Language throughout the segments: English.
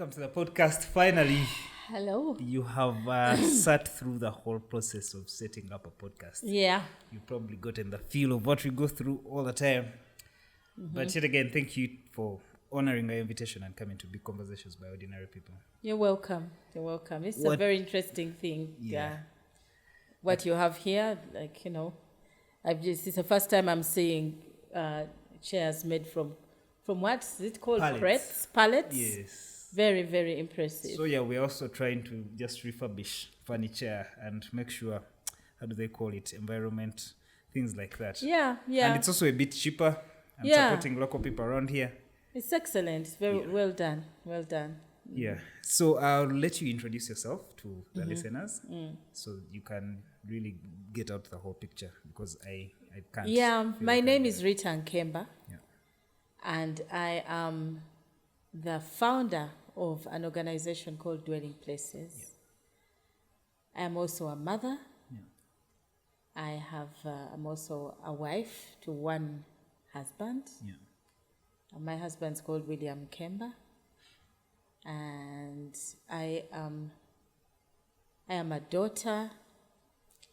Welcome to the podcast. Finally, Hello. you have sat through the whole process of setting up a podcast. Yeah. You probably gotten the feel of what we go through all the time. But yet again, thank you for honoring our invitation and coming to Big Conversations by Ordinary People. You're welcome. You're welcome. It's a very interesting thing. Yeah. What you have here, it's the first time I'm seeing chairs made from what is it called? Pallets? Yes. Very, very impressive. So yeah, we're also trying to just refurbish furniture and make sure, how do they call it, environment, things like that. Yeah. And it's also a bit cheaper. And supporting local people around here. It's excellent. It's very well done. Well done. Yeah. So I'll let you introduce yourself to the listeners so you can really get out the whole picture because I can't. Yeah, my name is Rita Nkemba. Yeah. And I am the founder of an organization called Dwelling Places. Yeah. I am also a mother. Yeah. I'm also a wife to one husband. Yeah. And my husband's called William Nkemba. And I am a daughter,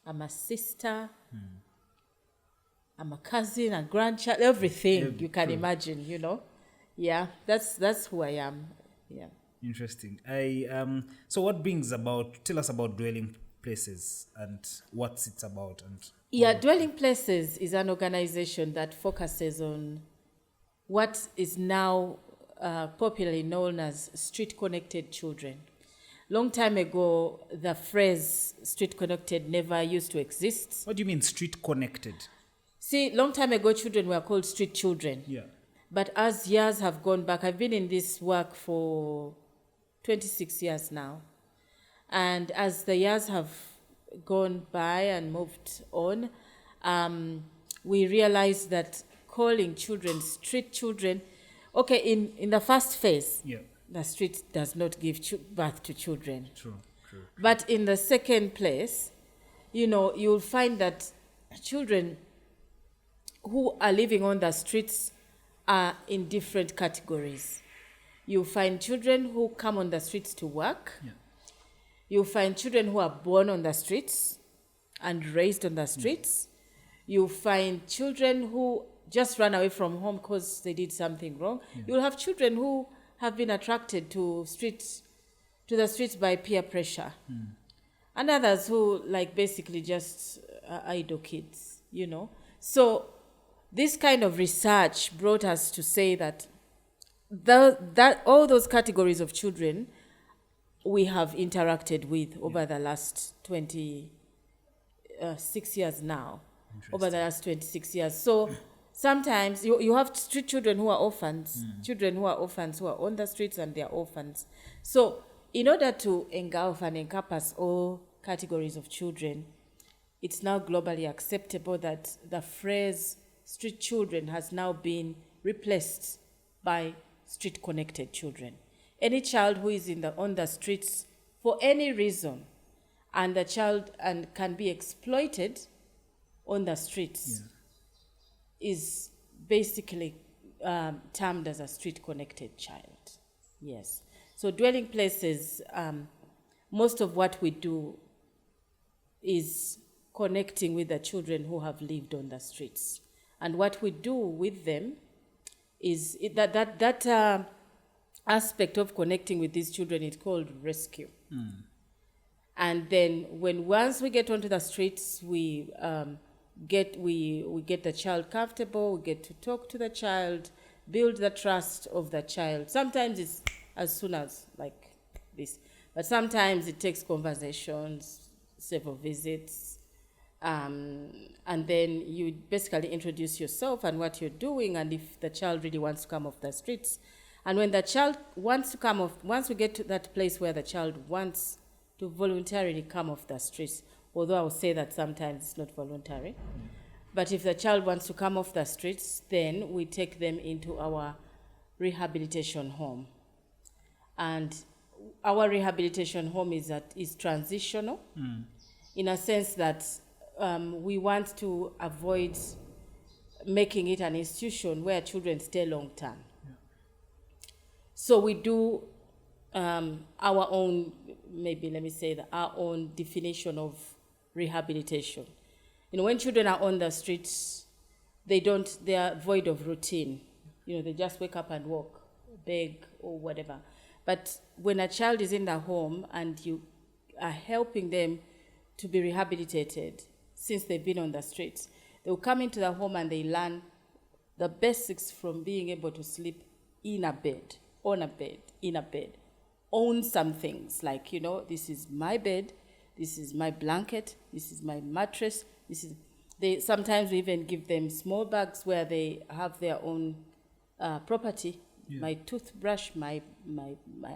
I'm a sister, I'm a cousin, a grandchild, everything you can imagine, you know. Yeah, that's who I am. Yeah. Interesting. So what tell us about Dwelling Places and what's it about and Dwelling Places is an organization that focuses on what is now popularly known as street-connected children. Long time ago, the phrase street-connected never used to exist. What do you mean street-connected? See, long time ago, children were called street children. Yeah. But as years have gone back, I've been in this work for 26 years now. And as the years have gone by and moved on, we realized that calling children street children, in the first phase, the street does not give birth to children. True. But in the second place, you'll find that children who are living on the streets are in different categories. You find children who come on the streets to work. Yeah. You find children who are born on the streets and raised on the streets. You find children who just run away from home because they did something wrong. Yeah. You'll have children who have been attracted to the streets by peer pressure. And others who basically just idle kids, So this kind of research brought us to say that all those categories of children we have interacted with over the last 26 years now. Over the last 26 years. So sometimes you have street children who are orphans, children who are orphans who are on the streets and they are orphans. So in order to engulf and encompass all categories of children, it's now globally acceptable that the phrase street children has now been replaced by street-connected children. Any child who is on the streets for any reason and can be exploited on the streets is basically termed as a street-connected child. Yes. So Dwelling Places, most of what we do is connecting with the children who have lived on the streets. And what we do with them is that aspect of connecting with these children is called rescue. And then once we get onto the streets, we get the child comfortable, we get to talk to the child, build the trust of the child. Sometimes it's as soon as like this, but sometimes it takes conversations, several visits, and then you basically introduce yourself and what you're doing, and if the child really wants to come off the streets. And when the child wants to come off, once we get to that place where the child wants to voluntarily come off the streets, although I will say that sometimes it's not voluntary. But if the child wants to come off the streets, then we take them into our rehabilitation home. And our rehabilitation home is transitional in a sense that we want to avoid making it an institution where children stay long term. Yeah. So we do our own, maybe let me say that, our own definition of rehabilitation. When children are on the streets, they are void of routine. They just wake up and walk, beg or whatever. But when a child is in the home and you are helping them to be rehabilitated since they've been on the streets, they will come into the home and they learn the basics from being able to sleep in a bed, on a bed, in a bed, own some things like, this is my bed, this is my blanket, this is my mattress, sometimes we even give them small bags where they have their own property, my toothbrush, my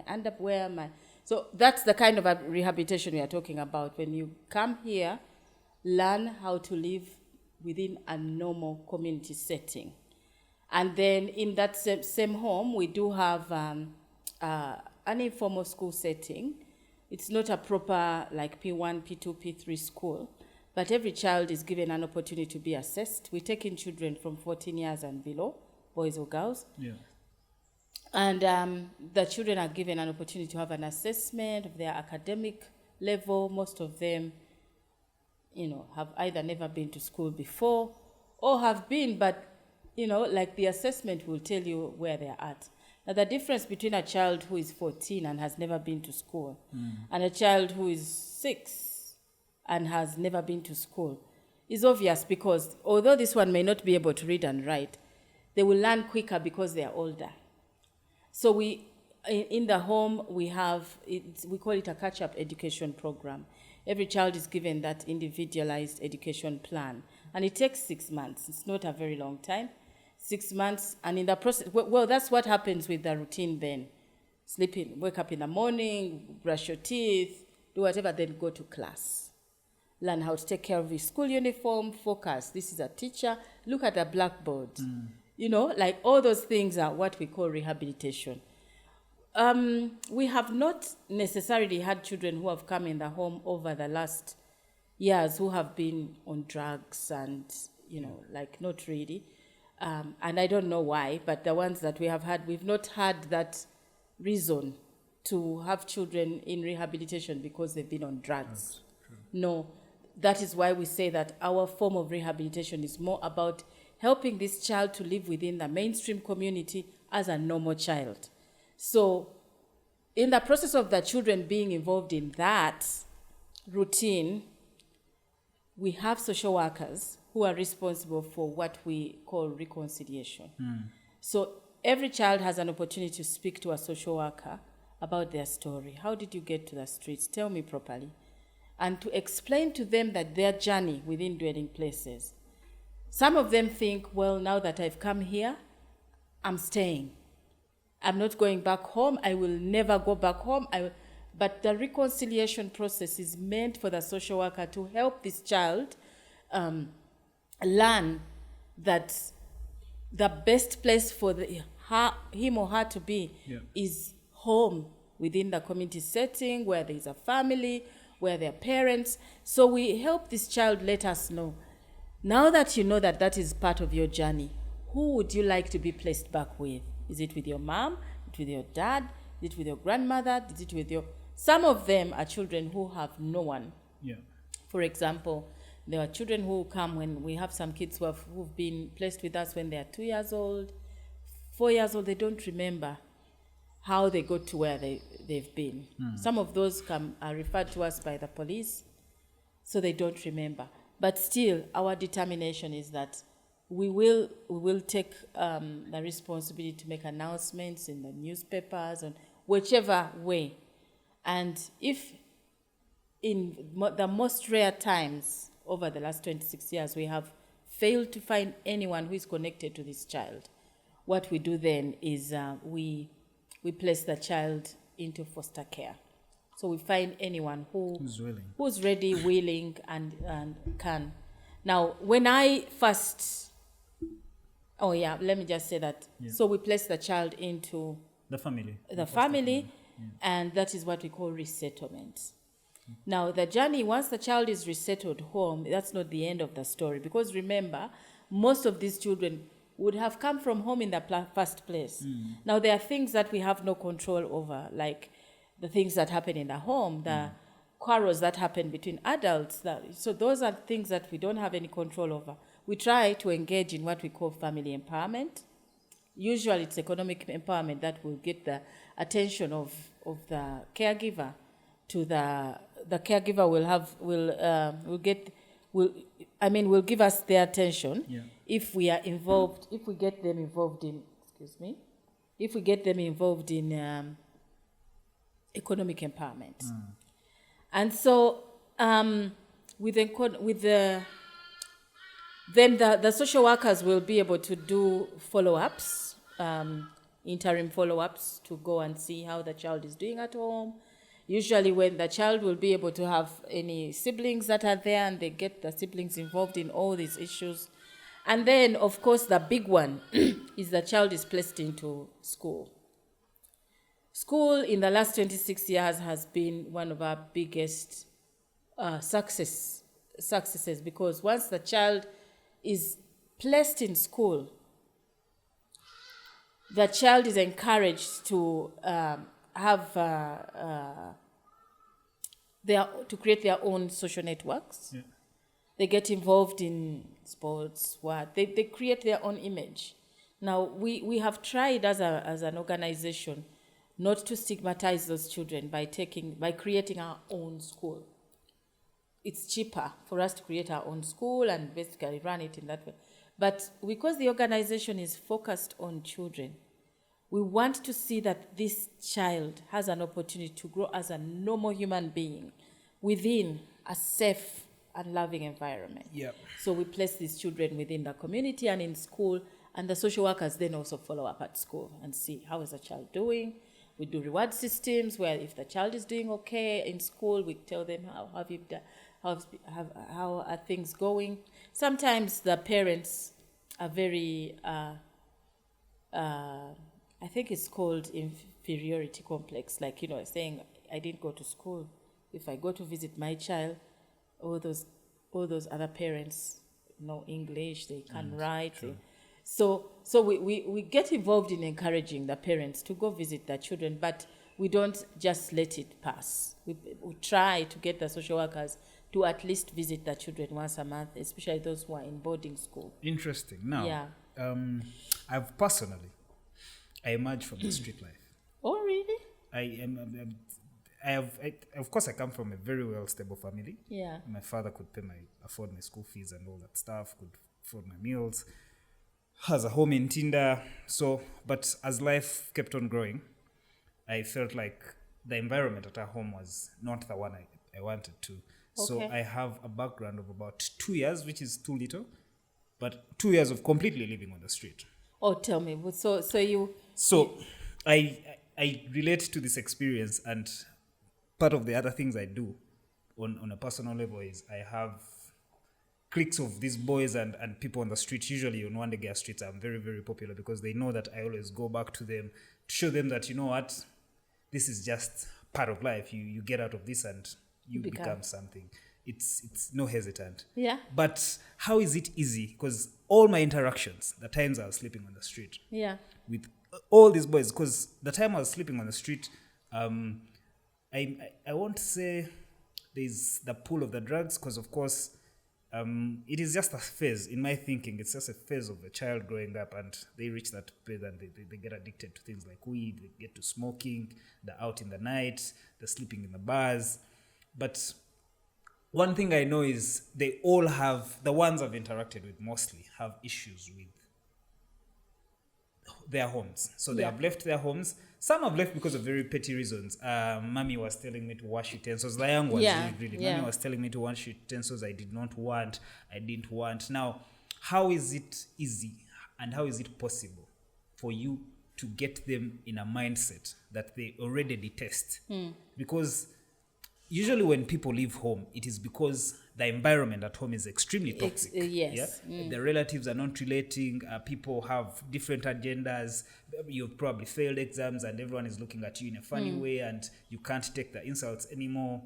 underwear, so that's the kind of a rehabilitation we are talking about. When you come here, learn how to live within a normal community setting. And then in that same home, we do have an informal school setting. It's not a proper like P1, P2, P3 school, but every child is given an opportunity to be assessed. We take in children from 14 years and below, boys or girls. Yeah. And the children are given an opportunity to have an assessment of their academic level. Most of them, have either never been to school before or have been, but, like the assessment will tell you where they're at. Now, the difference between a child who is 14 and has never been to school and a child who is 6 and has never been to school is obvious, because although this one may not be able to read and write, they will learn quicker because they are older. So in the home, we call it a catch-up education program. Every child is given that individualized education plan, and it takes 6 months. It's not a very long time. 6 months, and in the process, well, that's what happens with the routine then. Sleeping, wake up in the morning, brush your teeth, do whatever, then go to class. Learn how to take care of your school uniform, focus. This is a teacher, look at the blackboard. Like all those things are what we call rehabilitation. We have not necessarily had children who have come in the home over the last years who have been on drugs and, not really. And I don't know why, but the ones that we have had, we've not had that reason to have children in rehabilitation because they've been on drugs. No, that is why we say that our form of rehabilitation is more about helping this child to live within the mainstream community as a normal child. So in the process of the children being involved in that routine, we have social workers who are responsible for what we call reconciliation. So every child has an opportunity to speak to a social worker about their story. How did you get to the streets? Tell me properly. And to explain to them that their journey within dwelling places. Some of them think, well, now that I've come here, I'm staying. I'm not going back home. I will never go back home. But the reconciliation process is meant for the social worker to help this child learn that the best place for him or her to be is home within the community setting where there is a family, where there are parents. So we help this child let us know, now that you know that that is part of your journey, who would you like to be placed back with? Is it with your mom? Is it with your dad? Is it with your grandmother? Is it with your... Some of them are children who have no one. For example, there are children who come when we have some kids who've been placed with us when they are 2 years old, 4 years old. They don't remember how they got to where they've been. Some of those are referred to us by the police, so they don't remember. But still, our determination is that we will take the responsibility to make announcements in the newspapers and whichever way. And if in the most rare times over the last 26 years we have failed to find anyone who is connected to this child, what we do then is we place the child into foster care. So we find anyone who's ready, willing, and can. Now, when I first... let me just say that. So we place the child into... The family. And that is what we call resettlement. Now, the journey, once the child is resettled home, that's not the end of the story. Because remember, most of these children would have come from home in the first place. Now, there are things that we have no control over, like the things that happen in the home, the quarrels that happen between adults. So those are things that we don't have any control over. We try to engage in what we call family empowerment. Usually it's economic empowerment that will get the attention of the caregiver. To the caregiver will give us their attention if we are involved, if we get them involved in economic empowerment. And so then the social workers will be able to do follow-ups, interim follow-ups, to go and see how the child is doing at home. Usually when the child will be able to have any siblings that are there, and they get the siblings involved in all these issues. And then, of course, the big one is the child is placed into school. School in the last 26 years has been one of our biggest successes, because once the child is placed in school, the child is encouraged to to create their own social networks. Yeah. They get involved in sports. They create their own image. Now we have tried as an organization not to stigmatize those children by creating our own school. It's cheaper for us to create our own school and basically run it in that way. But because the organization is focused on children, we want to see that this child has an opportunity to grow as a normal human being within a safe and loving environment. Yep. So we place these children within the community and in school, and the social workers then also follow up at school and see how is the child doing. We do reward systems where if the child is doing okay in school, we tell them how are things going. Sometimes the parents are very I think it's called inferiority complex, like, saying, I didn't go to school. If I go to visit my child, all those other parents know English, they can write. So we get involved in encouraging the parents to go visit their children, but we don't just let it pass. We try to get the social workers to at least visit the children once a month, especially those who are in boarding school. Interesting. Now, I emerged from the street life. Oh, really? Of course, I come from a very well-stable family. Yeah. My father could afford my school fees and all that stuff, could afford my meals, has a home in Tinder. But as life kept on growing, I felt like the environment at our home was not the one I wanted to. Okay. So I have a background of about 2 years, which is too little, but 2 years of completely living on the street. Oh, tell me. So I relate to this experience, and part of the other things I do on a personal level is I have cliques of these boys and people on the street. Usually on Wandegea streets, I'm very, very popular because they know that I always go back to them to show them that, this is just part of life. You get out of this and you become something. It's no hesitant. Yeah. But how is it easy? Because all my interactions, the times I was sleeping on the street. Yeah. With all these boys, because the time I was sleeping on the street, I won't say there's the pull of the drugs, because of course, it is just a phase. In my thinking, it's just a phase of a child growing up, and they reach that phase and they get addicted to things like weed, they get to smoking, they're out in the night, they're sleeping in the bars. But one thing I know is they all have, the ones I've interacted with mostly, have issues with their homes. So they have left their homes. Some have left because of very petty reasons. Mommy was telling me to wash utensils. The young ones, really. Mommy was telling me to wash utensils I didn't want. Now, how is it easy and how is it possible for you to get them in a mindset that they already detest? Because usually when people leave home, it is because the environment at home is extremely toxic. Yes. Yeah? The relatives are not relating. People have different agendas. You've probably failed exams and everyone is looking at you in a funny way and you can't take the insults anymore.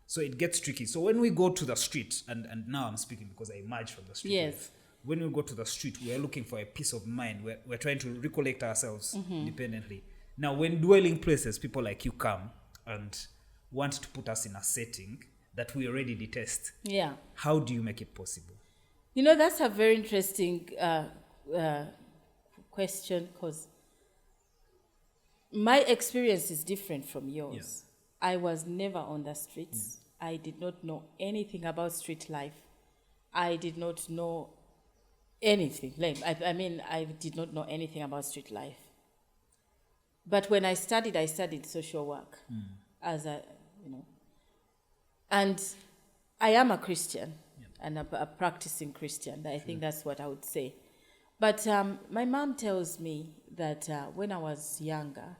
So it gets tricky. So when we go to the street, and now I'm speaking because I emerged from the street. Yes. When we go to the street, we are looking for a peace of mind. We're trying to recollect ourselves independently. Now, when dwelling places, people like you come, and want to put us in a setting that we already detest. Yeah. How do you make it possible? You know, that's a very interesting question, because my experience is different from yours. Yeah. I was never on the streets. Yeah. I did not know anything about street life. I did not know anything. Like, I did not know anything about street life. But when I studied social work as a, and I am a Christian and a practicing Christian. I think that's what I would say. But my mom tells me that when I was younger,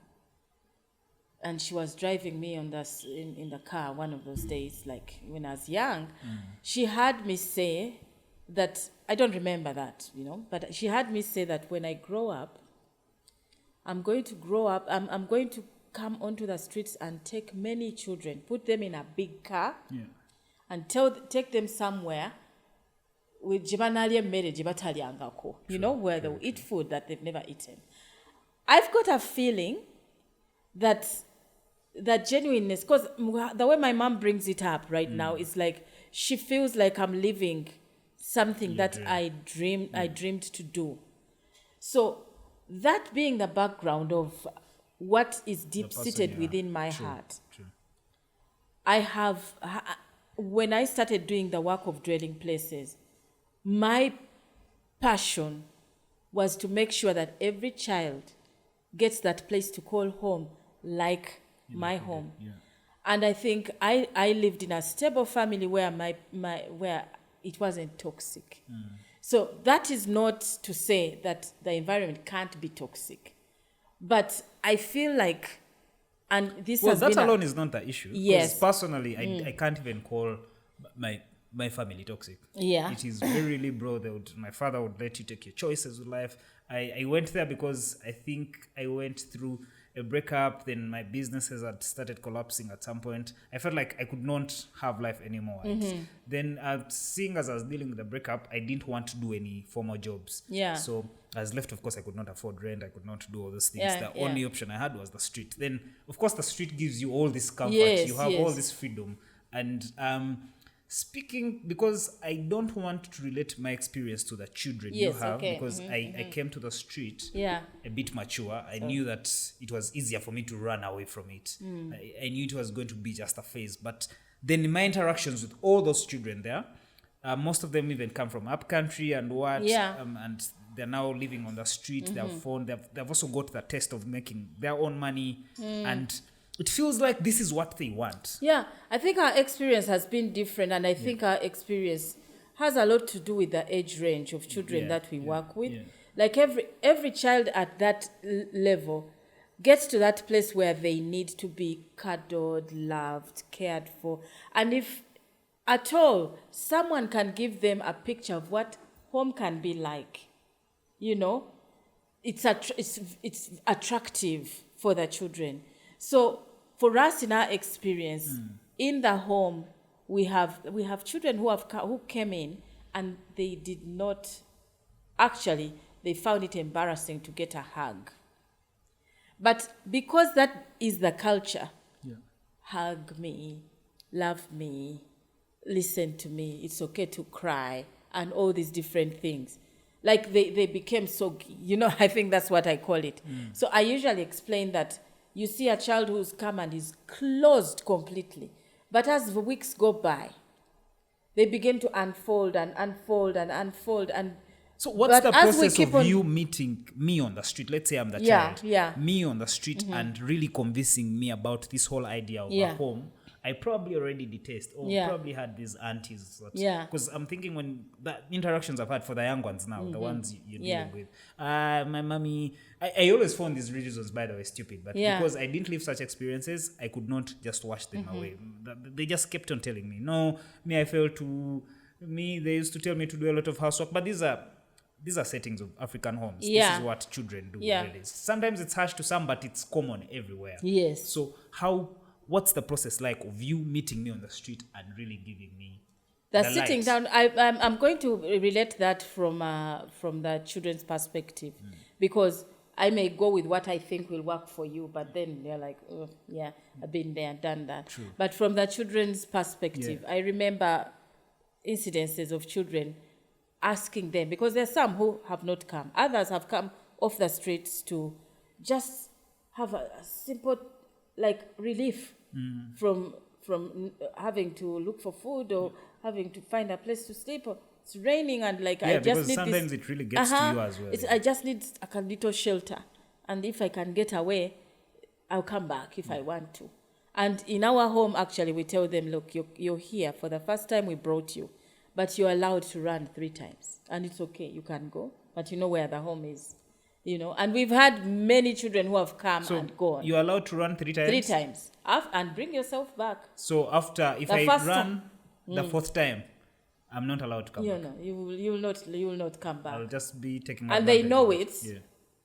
and she was driving me in the car one of those days, like when I was young, she had me say that, I don't remember that, but she had me say that when I grow up, I'm going to come onto the streets and take many children, put them in a big car, and take them somewhere with jibanalye mmere jibatalyangaako, where they'll eat food that they've never eaten. I've got a feeling that genuineness, because the way my mom brings it up right now is like she feels like I'm living something that I dreamed to do. So that being the background of what is deep-seated within my heart, I have, when I started doing the work of dwelling places, my passion was to make sure that every child gets that place to call home, like my home. Yeah. And I think I lived in a stable family where where it wasn't toxic. So that is not to say that the environment can't be toxic, but I feel like, and this has been alone is not the issue. Yes. Personally, I can't even call my family toxic. Yeah. It is very liberal. My father would let you take your choices with life. I went there because I think I went through a breakup, then my businesses had started collapsing at some point. I felt like I could not have life anymore. Then seeing as I was dealing with the breakup, I didn't want to do any formal jobs. Yeah. So I was left, of course, I could not afford rent. I could not do all those things. The only option I had was the street. Then, of course, the street gives you all this comfort. Yes, you have all this freedom. And speaking, because I don't want to relate my experience to the children you have, because I came to the street a bit mature. I knew that it was easier for me to run away from it. I knew it was going to be just a phase. But then in my interactions with all those children there, most of them even come from upcountry and and they're now living on the street. They've also got the taste of making their own money, and it feels like this is what they want. Yeah, I think our experience has been different, and I think our experience has a lot to do with the age range of children that we work with. Yeah. Like every child at that level gets to that place where they need to be cuddled, loved, cared for. And if at all someone can give them a picture of what home can be like, it's attractive for the children. So for us, in our experience, in the home, we have children who came in and they did not, actually, they found it embarrassing to get a hug. But because that is the culture, hug me, love me, listen to me, it's okay to cry, and all these different things. Like they became so, I think that's what I call it. So I usually explain that you see a child who's come and is closed completely. But as the weeks go by, they begin to unfold and unfold and unfold. And so what's the process of you meeting me on the street? Let's say I'm the child. Me on the street and really convincing me about this whole idea of a home. I probably already detest or probably had these aunties. Because I'm thinking when the interactions I've had for the young ones now, the ones you're dealing with. My mommy, I always found these reasons, by the way, stupid. But because I didn't live such experiences, I could not just wash them away. They just kept on telling me, they used to tell me to do a lot of housework. But these are settings of African homes. This is what children do. Really. Sometimes it's harsh to some, but it's common everywhere. Yes. So what's the process like of you meeting me on the street and really giving me the sitting down? I'm going to relate that from the children's perspective, because I may go with what I think will work for you, but then they're like, oh, yeah, I've been there, done that. True. But from the children's perspective, I remember incidences of children asking them, because there are some who have not come. Others have come off the streets to just have a simple, like, relief from having to look for food or having to find a place to sleep. Or it's raining and I just because need sometimes this. it really gets to you as well. I just need a little shelter. And if I can get away, I'll come back if I want to. And in our home, actually, we tell them, look, you're here. For the first time, we brought you. But you're allowed to run 3 times. And it's okay. You can go. But you know where the home is. And we've had many children who have come and gone. You're allowed to run 3 times? 3 times. And bring yourself back. So after, if I run the 4th time, I'm not allowed to come back? No, you will not come back. I'll just be taking And they know it. Yeah.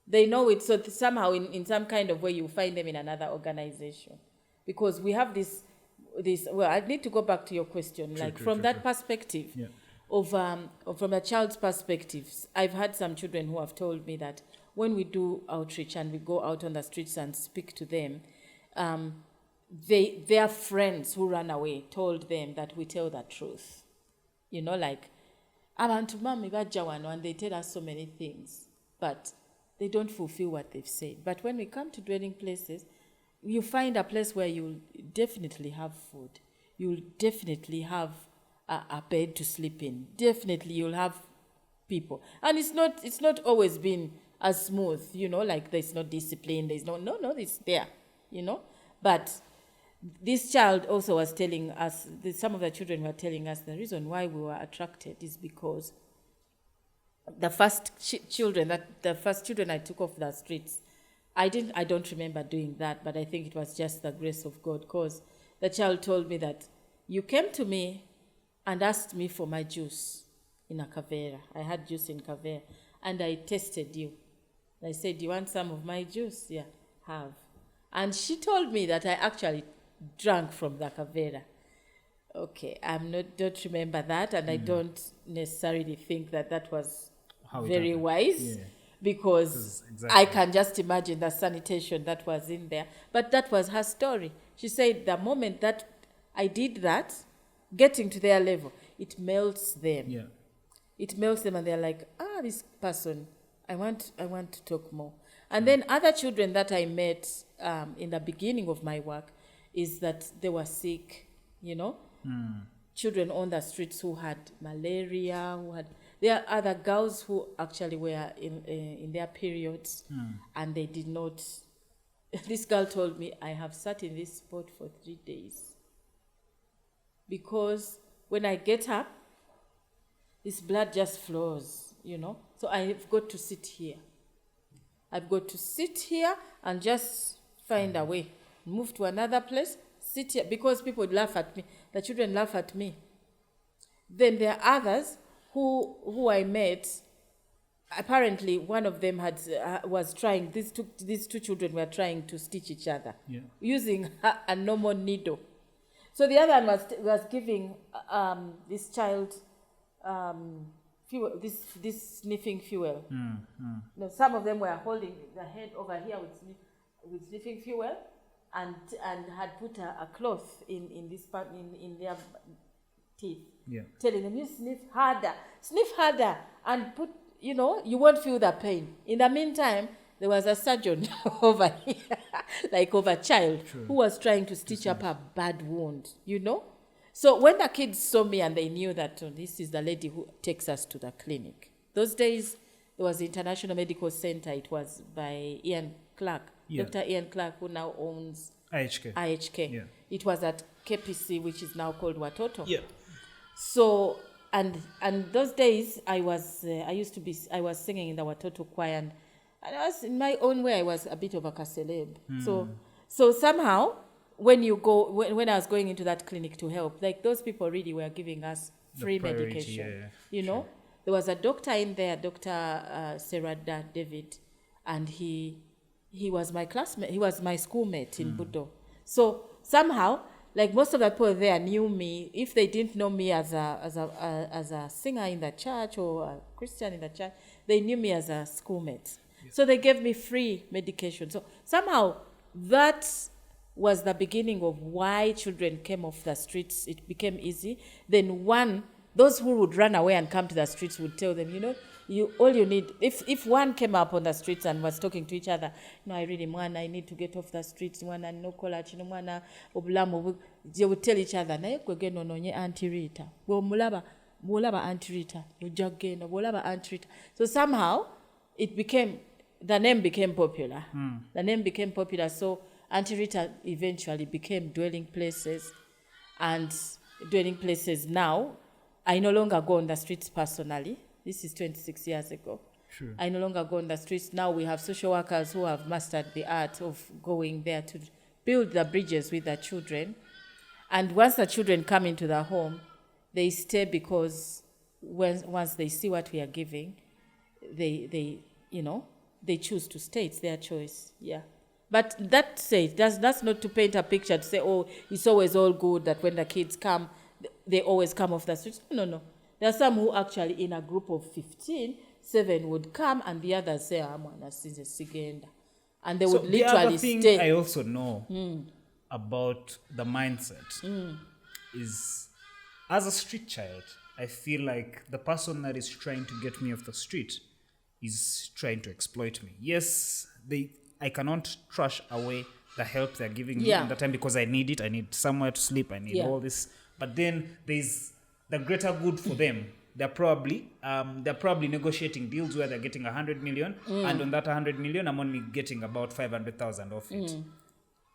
They know it. So somehow, in some kind of way, you find them in another organization. Because we have this, well, I need to go back to your question. From that perspective, from a child's perspective, I've had some children who have told me that when we do outreach and we go out on the streets and speak to them, their friends who ran away told them that we tell the truth. Abantu mami bajja wano, and they tell us so many things, but they don't fulfill what they've said. But when we come to dwelling places, you find a place where you'll definitely have food. You'll definitely have a bed to sleep in. Definitely you'll have people. And it's not always been as smooth, there's no discipline, there's no, it's there, But this child also was telling us, some of the children were telling us the reason why we were attracted is because the first children I took off the streets, I don't remember doing that, but I think it was just the grace of God, because the child told me that you came to me and asked me for my juice in a cavera. I had juice in cavera, and I tested you. I said, do you want some of my juice? Yeah, have. And she told me that I actually drank from the cavera. Okay, don't remember that, and I don't necessarily think that was very wise, because I can just imagine the sanitation that was in there. But that was her story. She said the moment that I did that, getting to their level, it melts them. Yeah. It melts them, and they're like, this person, I want to talk more. And then other children that I met in the beginning of my work is that they were sick, Children on the streets who had malaria, there are other girls who actually were in their periods, and they did not. This girl told me, I have sat in this spot for 3 days. Because when I get up, this blood just flows, So I've got to sit here. I've got to sit here and just find a way. Move to another place, sit here, because people laugh at me. The children laugh at me. Then there are others who I met. Apparently, one of them was trying. These two children were trying to stitch each other using a normal needle. So the other one was giving this child fuel, this sniffing fuel. Now, some of them were holding the head over here with sniffing fuel, and had put a cloth in this part in their teeth, telling them, you sniff harder, and put, you won't feel the pain. In the meantime, there was a surgeon over here, like over a child, who was trying to stitch up a bad wound, So when the kids saw me and they knew that this is the lady who takes us to the clinic. Those days, there was the International Medical Center. It was by Ian Clark, Dr. Ian Clark, who now owns IHK. Yeah. It was at KPC, which is now called Watoto. Yeah. So, and those days, I was singing in the Watoto choir, and I was, in my own way, I was a bit of a celeb. So somehow, when I was going into that clinic to help, like, those people really were giving us free medication. There was a doctor in there, Dr. Serada David, and he was my classmate. He was my schoolmate in Budo. So somehow, like, most of the people there knew me. If they didn't know me as a singer in the church or a Christian in the church, they knew me as a schoolmate. So they gave me free medication. So somehow that was the beginning of why children came off the streets. It became easy. Then those who would run away and come to the streets would tell them, all you need, if one came up on the streets and was talking to each other, I really, mwana, I need to get off the streets, mwana, no kola, chino, mwana, obulamu, they would tell each other, naye kwe no nye Auntie Rita. Mulaba Auntie Rita, ujageno, mulaba Auntie Rita. So somehow, the name became popular. The name became popular, so Auntie Rita eventually became dwelling places. And dwelling places now, I no longer go on the streets personally. This is 26 years ago. Sure. I no longer go on the streets. Now we have social workers who have mastered the art of going there to build the bridges with the children. And once the children come into the home, they stay because once they see what we are giving, they choose to stay. It's their choice. Yeah. But that said, that's not to paint a picture to say, oh, it's always all good that when the kids come, they always come off the streets. No. There are some who actually, in a group of 15, 7 would come and the others say, I'm on a sigenda. And they would literally the other thing stay. I also know about the mindset is, as a street child, I feel like the person that is trying to get me off the street is trying to exploit me. Yes, I cannot trash away the help they're giving me at the time because I need it. I need somewhere to sleep. I need all this. But then there's the greater good for them. They're probably negotiating deals where they're getting 100 million, and on that 100 million, I'm only getting about 500,000 of it.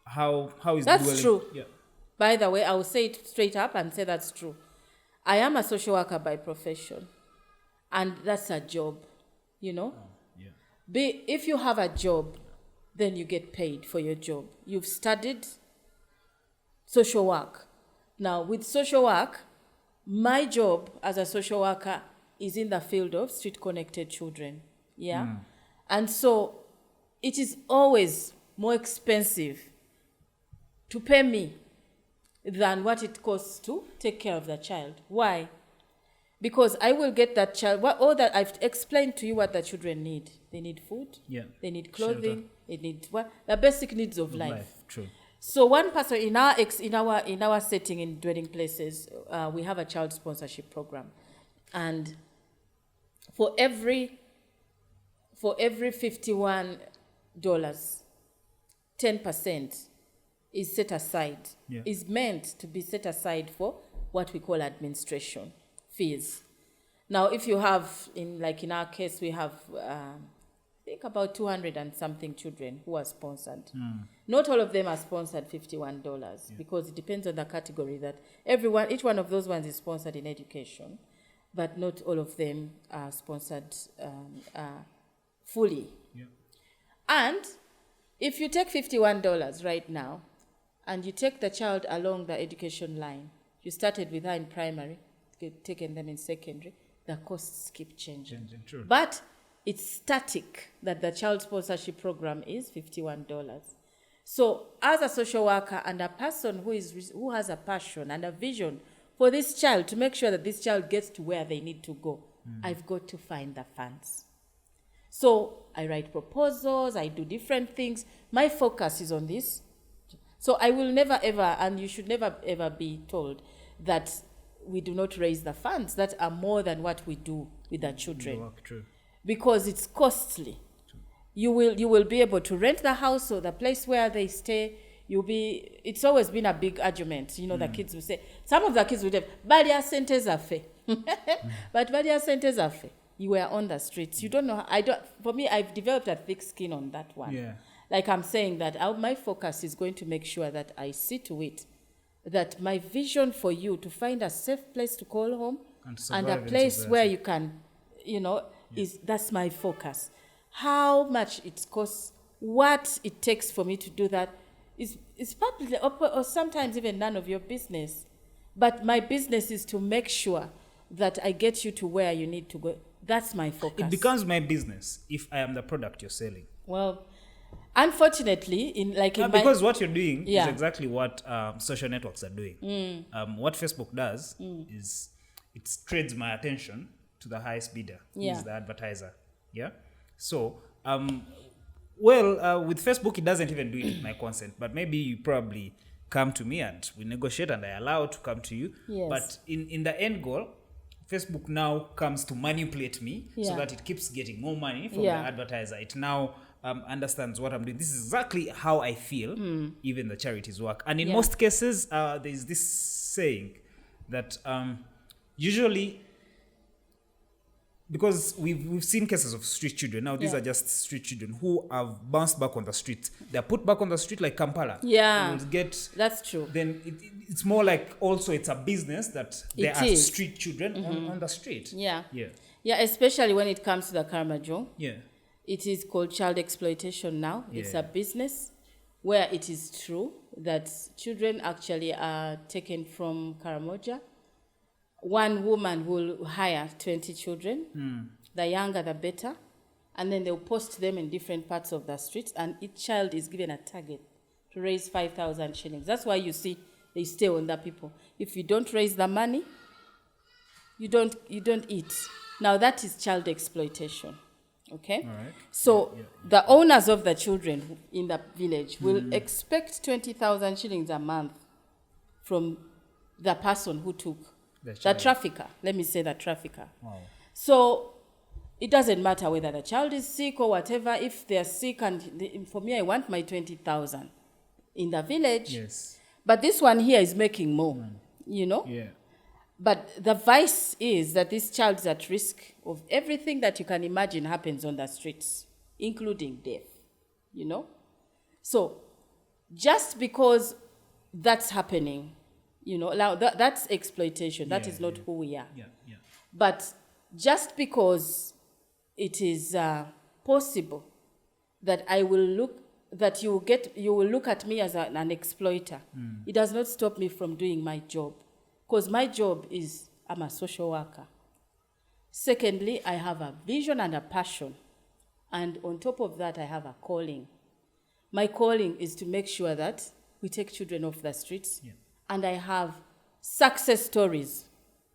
How is that's true? Yeah. By the way, I will say it straight up and say that's true. I am a social worker by profession, and that's a job. If you have a job, then you get paid for your job. You've studied social work. Now, with social work, my job as a social worker is in the field of street-connected children. Yeah? And so it is always more expensive to pay me than what it costs to take care of the child. Why? Because I will get that child, all that I've explained to you what the children need. They need food, they need clothing, shelter. They need the basic needs of life. True. So one person in our setting in dwelling places, we have a child sponsorship program, and for every $51, 10% is set aside. Is meant to be set aside for what we call administration fees. Now, if you have in our case, we have I think about 200 and something children who are sponsored. Not all of them are sponsored $51 because it depends on the category that each one of those ones is sponsored in education, but not all of them are sponsored fully. And if you take $51 right now and you take the child along the education line, you started with her in primary, you've taken them in secondary, the costs keep changing. True. But it's static that the child sponsorship program is $51. So as a social worker and a person who has a passion and a vision for this child to make sure that this child gets to where they need to go, I've got to find the funds. So I write proposals, I do different things. My focus is on this. So I will never ever, and you should never ever be told that we do not raise the funds that are more than what we do with the children. True. Because it's costly. You will be able to rent the house or the place where they stay. It's always been a big argument. The kids will say, some of the kids will have, Badia centers are fair. But Badia centers are fair. You were on the streets. You don't know. For me, I've developed a thick skin on that one. Yeah. Like I'm saying that my focus is going to make sure that I see to it that my vision for you to find a safe place to call home and a place where you can, that's my focus. How much it costs, what it takes for me to do that is probably, or sometimes even none of your business. But my business is to make sure that I get you to where you need to go. That's my focus. It becomes my business if I am the product you're selling. Well, unfortunately, because what you're doing is exactly what social networks are doing. What Facebook does is it trades my attention to the highest bidder, who is the advertiser. Yeah. So With Facebook, it doesn't even do it with my consent, but maybe you probably come to me and we negotiate and I allow to come to you. Yes. But in the end goal, Facebook now comes to manipulate me so Yeah. that it keeps getting more money from Yeah. the advertiser. It now understands what I'm doing. This is exactly how I feel, even the charities work. And in Yeah. most cases, there's this saying that usually, because we've seen cases of street children. Now these Yeah. are just street children who have bounced back on the street. They're put back on the street like Kampala. Yeah. They will get. That's true. Then it's more like also it's a business that there It are is. street children on the street. Yeah. Yeah. Yeah, especially when it comes to the Karamoja. Yeah. It is called child exploitation now. It's Yeah. a business where it is true that children actually are taken from Karamoja. One woman will hire 20 children. The younger, the better. And then they'll post them in different parts of the streets, and each child is given a target to raise 5,000 shillings. That's why you see they stay on the people. If you don't raise the money, you don't eat. Now that is child exploitation. Okay? All right. So the owners of the children in the village will expect 20,000 shillings a month from the person who took the trafficker. Let me say the trafficker. Wow. So it doesn't matter whether the child is sick or whatever. If they're sick, for me, I want my 20,000 in the village. Yes. But this one here is making more, you know? Yeah. But the vice is that this child is at risk of everything that you can imagine happens on the streets, including death, you know? So just because that's happening, you know, now that's exploitation. That is not who we are. Yeah. Yeah. But just because it is possible that you will look at me as an exploiter, it does not stop me from doing my job. Because my job is, I'm a social worker. Secondly, I have a vision and a passion. And on top of that, I have a calling. My calling is to make sure that we take children off the streets. Yeah. And I have success stories,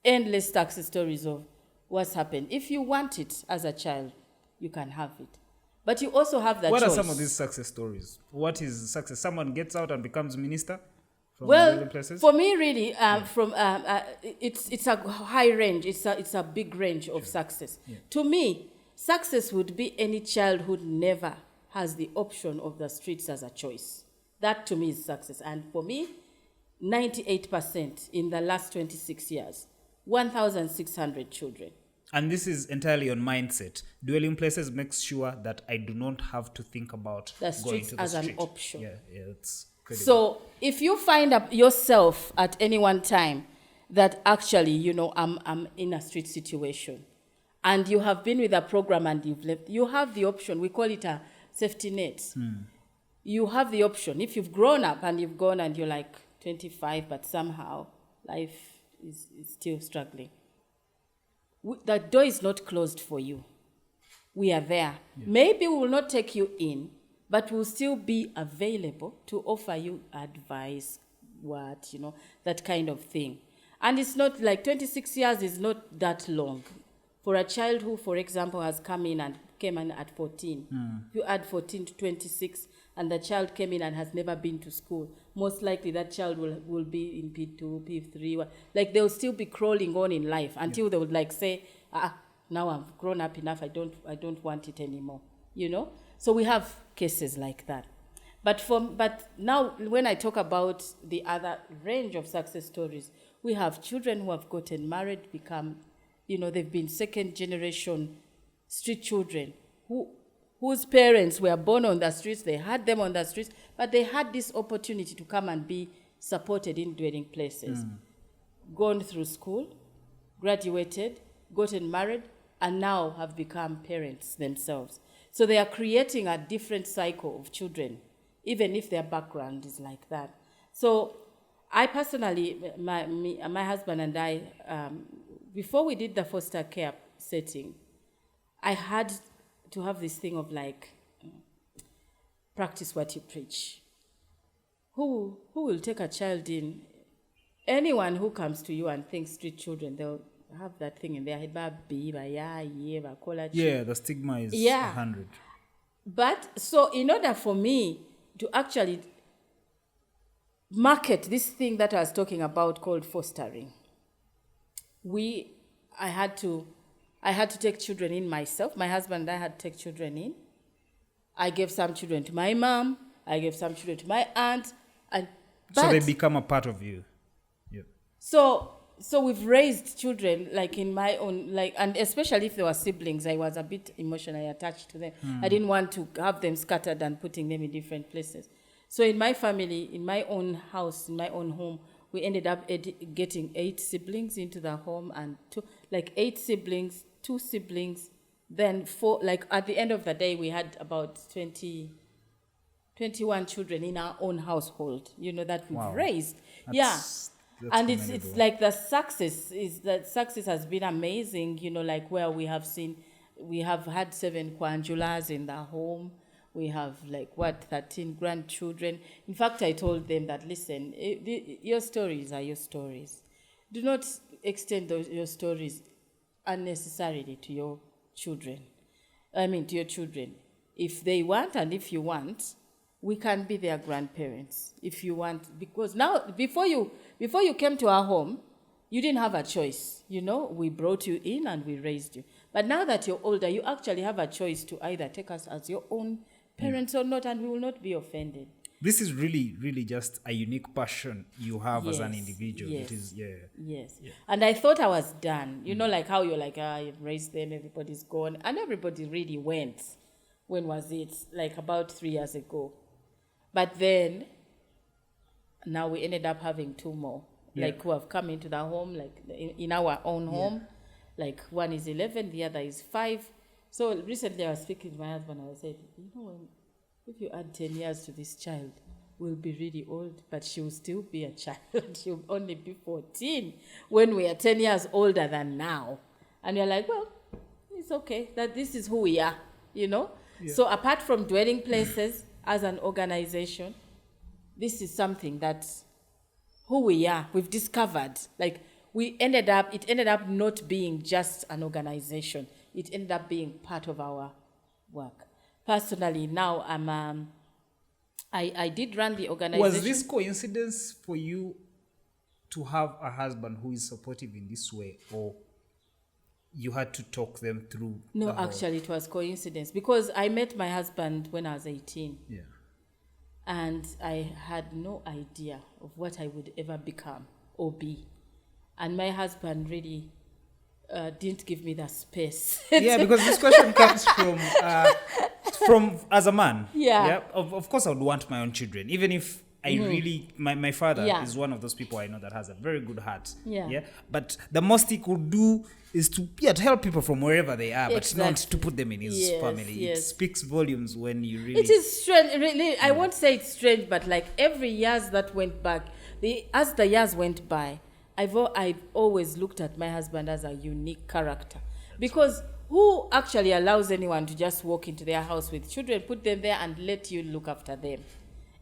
endless success stories of what's happened. If you want it as a child, you can have it. But you also have that choice. What are some of these success stories? What is success? Someone gets out and becomes minister? Well, for me, really, it's a high range. It's a big range of success. Yeah. To me, success would be any child who never has the option of the streets as a choice. That to me is success. And for me, 98% in the last 26 years, 1,600 children. And this is entirely on mindset. Dwelling places makes sure that I do not have to think about the streets going to the as street. An option. Yeah, it's credible. So if you find yourself at any one time that actually, you know, I'm in a street situation, and you have been with a program and you've left, you have the option. We call it a safety net. You have the option. If you've grown up and you've gone and you're like 25, but somehow life is still struggling, the door is not closed for you. We are there. Yeah. Maybe we will not take you in, but we'll still be available to offer you advice, that kind of thing. And it's not like 26 years is not that long. For a child who, for example, has came in at 14, you add 14 to 26, and the child came in and has never been to school, most likely that child will be in P2, P3. Like they'll still be crawling on in life until they would like say, now I've grown up enough, I don't want it anymore, you know? So we have cases like that. But now when I talk about the other range of success stories, we have children who have gotten married, become, they've been second generation street children whose parents were born on the streets, they had them on the streets, but they had this opportunity to come and be supported in dwelling places. Gone through school, graduated, gotten married, and now have become parents themselves. So they are creating a different cycle of children, even if their background is like that. So I personally, my husband and I, before we did the foster care setting, I had to have this thing of like, practice what you preach. Who will take a child in? Anyone who comes to you and thinks street children, they'll have that thing in their head. Yeah, the stigma is 100. But so in order for me to actually market this thing that I was talking about called fostering, I had to take children in myself. My husband and I had to take children in. I gave some children to my mom. I gave some children to my aunt. So they become a part of you. Yeah. So we've raised children like in my own, like, and especially if they were siblings, I was a bit emotionally attached to them. I didn't want to have them scattered and putting them in different places. So in my family, in my own house, in my own home, we ended up getting 8 siblings into the home, and 8 siblings, 2 siblings, then 4. Like at the end of the day, we had about 21 children in our own household, that we've raised. That's and it's like the success has been amazing, like where we have had 7 quandulas in the home. We have 13 grandchildren. In fact, I told them that, listen, your stories are your stories. Do not extend your stories unnecessarily to your children. To your children. If they want and if you want, we can be their grandparents if you want. Because now, before you came to our home, you didn't have a choice. We brought you in and we raised you. But now that you're older, you actually have a choice to either take us as your own parents or not, and we will not be offended. This is really, really just a unique passion you have as an individual. Yes. It is, Yes. Yeah. And I thought I was done. Like how you're like, I've raised them, everybody's gone. And everybody really went. When was it? Like about 3 years ago. But then, now we ended up having 2 more. Who have come into the home, in our own home. Like one is 11, the other is 5. So recently I was speaking to my husband and I said, if you add 10 years to this child, we'll be really old, but she will still be a child. She'll only be 14 when we are 10 years older than now. And you're like, well, it's okay, that this is who we are, Yeah. So apart from dwelling places as an organization, this is something that's who we are. We've discovered, it ended up not being just an organization. It ended up being part of our work. Personally, now I did run the organization. Was this coincidence for you to have a husband who is supportive in this way, or you had to talk them through? No, actually, it was coincidence because I met my husband when I was 18. Yeah. And I had no idea of what I would ever become or be. And my husband really didn't give me that space. Yeah, because this question comes from as a man. Yeah. Of course, I would want my own children, even if I really, my father is one of those people I know that has a very good heart. Yeah. But the most he could do is to help people from wherever they are, but not to put them in his family. Yes. It speaks volumes when you really... It is strange. Really, I won't say it's strange, but every years that went back, as the years went by, I've always looked at my husband as a unique character. Because who actually allows anyone to just walk into their house with children, put them there and let you look after them?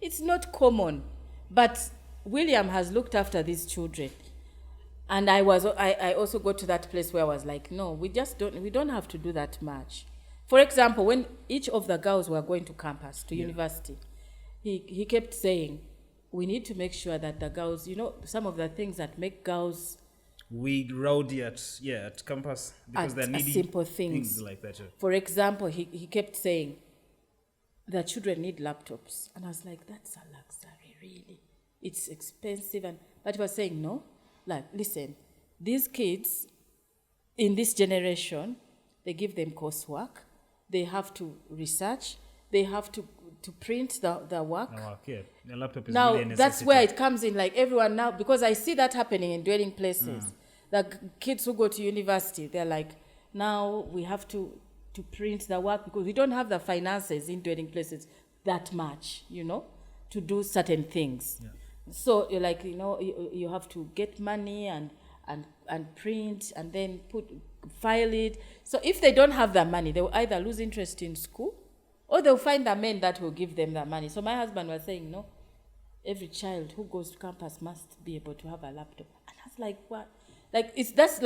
It's not common. But William has looked after these children. And I also got to that place where I was like, no, we don't have to do that much. For example, when each of the girls were going to campus, to university, he kept saying, we need to make sure that the girls, some of the things that make girls... We rowdy at campus because they're needing simple things like that. For example, he kept saying, the children need laptops. And I was like, that's a luxury, really. It's expensive. But he was saying, no. Listen, these kids in this generation, they give them coursework. They have to research. They have to print the work. The laptop is now, really a necessity. that's where it comes in, everyone now, because I see that happening in dwelling places. The kids who go to university, they're like, now we have to print the work because we don't have the finances in dwelling places that much, to do certain things. Yeah. So you're like, you have to get money and print and then file it. So if they don't have the money, they will either lose interest in school or they'll find a man that will give them the money. So my husband was saying, no, every child who goes to campus must be able to have a laptop. And I was like, what? That's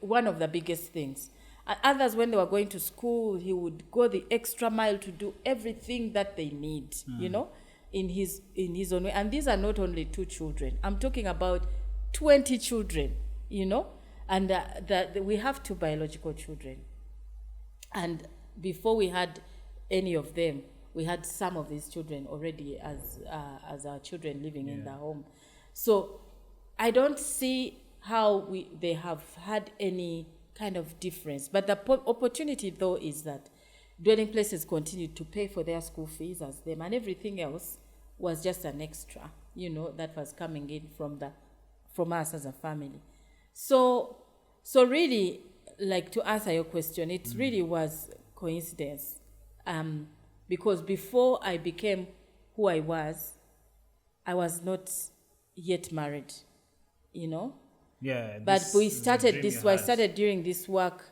one of the biggest things. And others, when they were going to school, he would go the extra mile to do everything that they need, you know, in his own way. And these are not only 2 children. I'm talking about 20 children, you know, and we have 2 biological children. And before we had any of them, we had some of these children already as our children living in the home. So I don't see how they have had any kind of difference. But the opportunity, though, is that dwelling places continued to pay for their school fees as them, and everything else was just an extra, you know, that was coming in from us as a family. So really, like, to answer your question, it really was coincidence. Because before I became who I was not yet married, you know? Yeah. But we started this, I started doing this work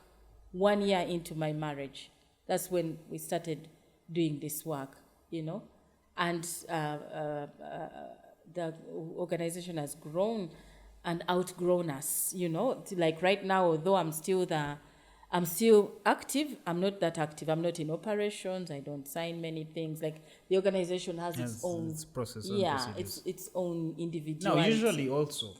1 year into my marriage. That's when we started doing this work, you know? And the organization has grown and outgrown us, you know? Like right now, although I'm still active. I'm not that active. I'm not in operations. I don't sign many things. Like, the organization has its own process. Its own individuality. Now, usually also,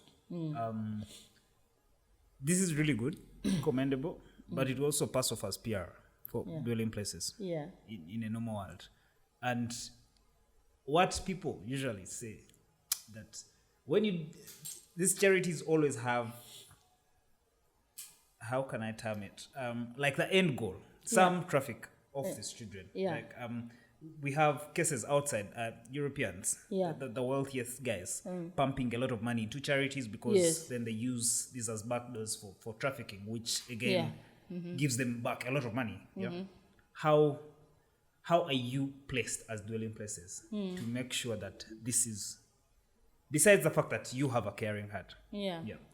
this is really good, commendable, but it also pass off as PR for dwelling places in a normal world. And what people usually say, that when these charities always have, how can I term it? Like the end goal. Some traffic of these children. Like we have cases outside, Europeans, the wealthiest guys, pumping a lot of money into charities because then they use these as backdoors for trafficking, which again gives them back a lot of money. How are you placed as dwelling places to make sure that this is, besides the fact that you have a caring heart,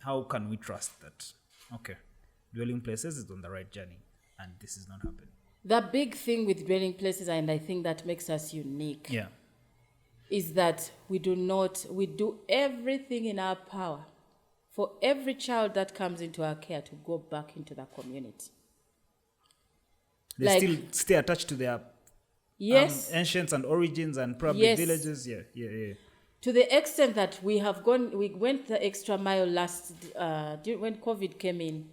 how can we trust that, okay, dwelling places is on the right journey and this is not happening? The big thing with dwelling places, and I think that makes us unique, is that we do everything in our power for every child that comes into our care to go back into the community. They still stay attached to their ancients and origins and probably villages. To the extent that we went the extra mile when COVID came in,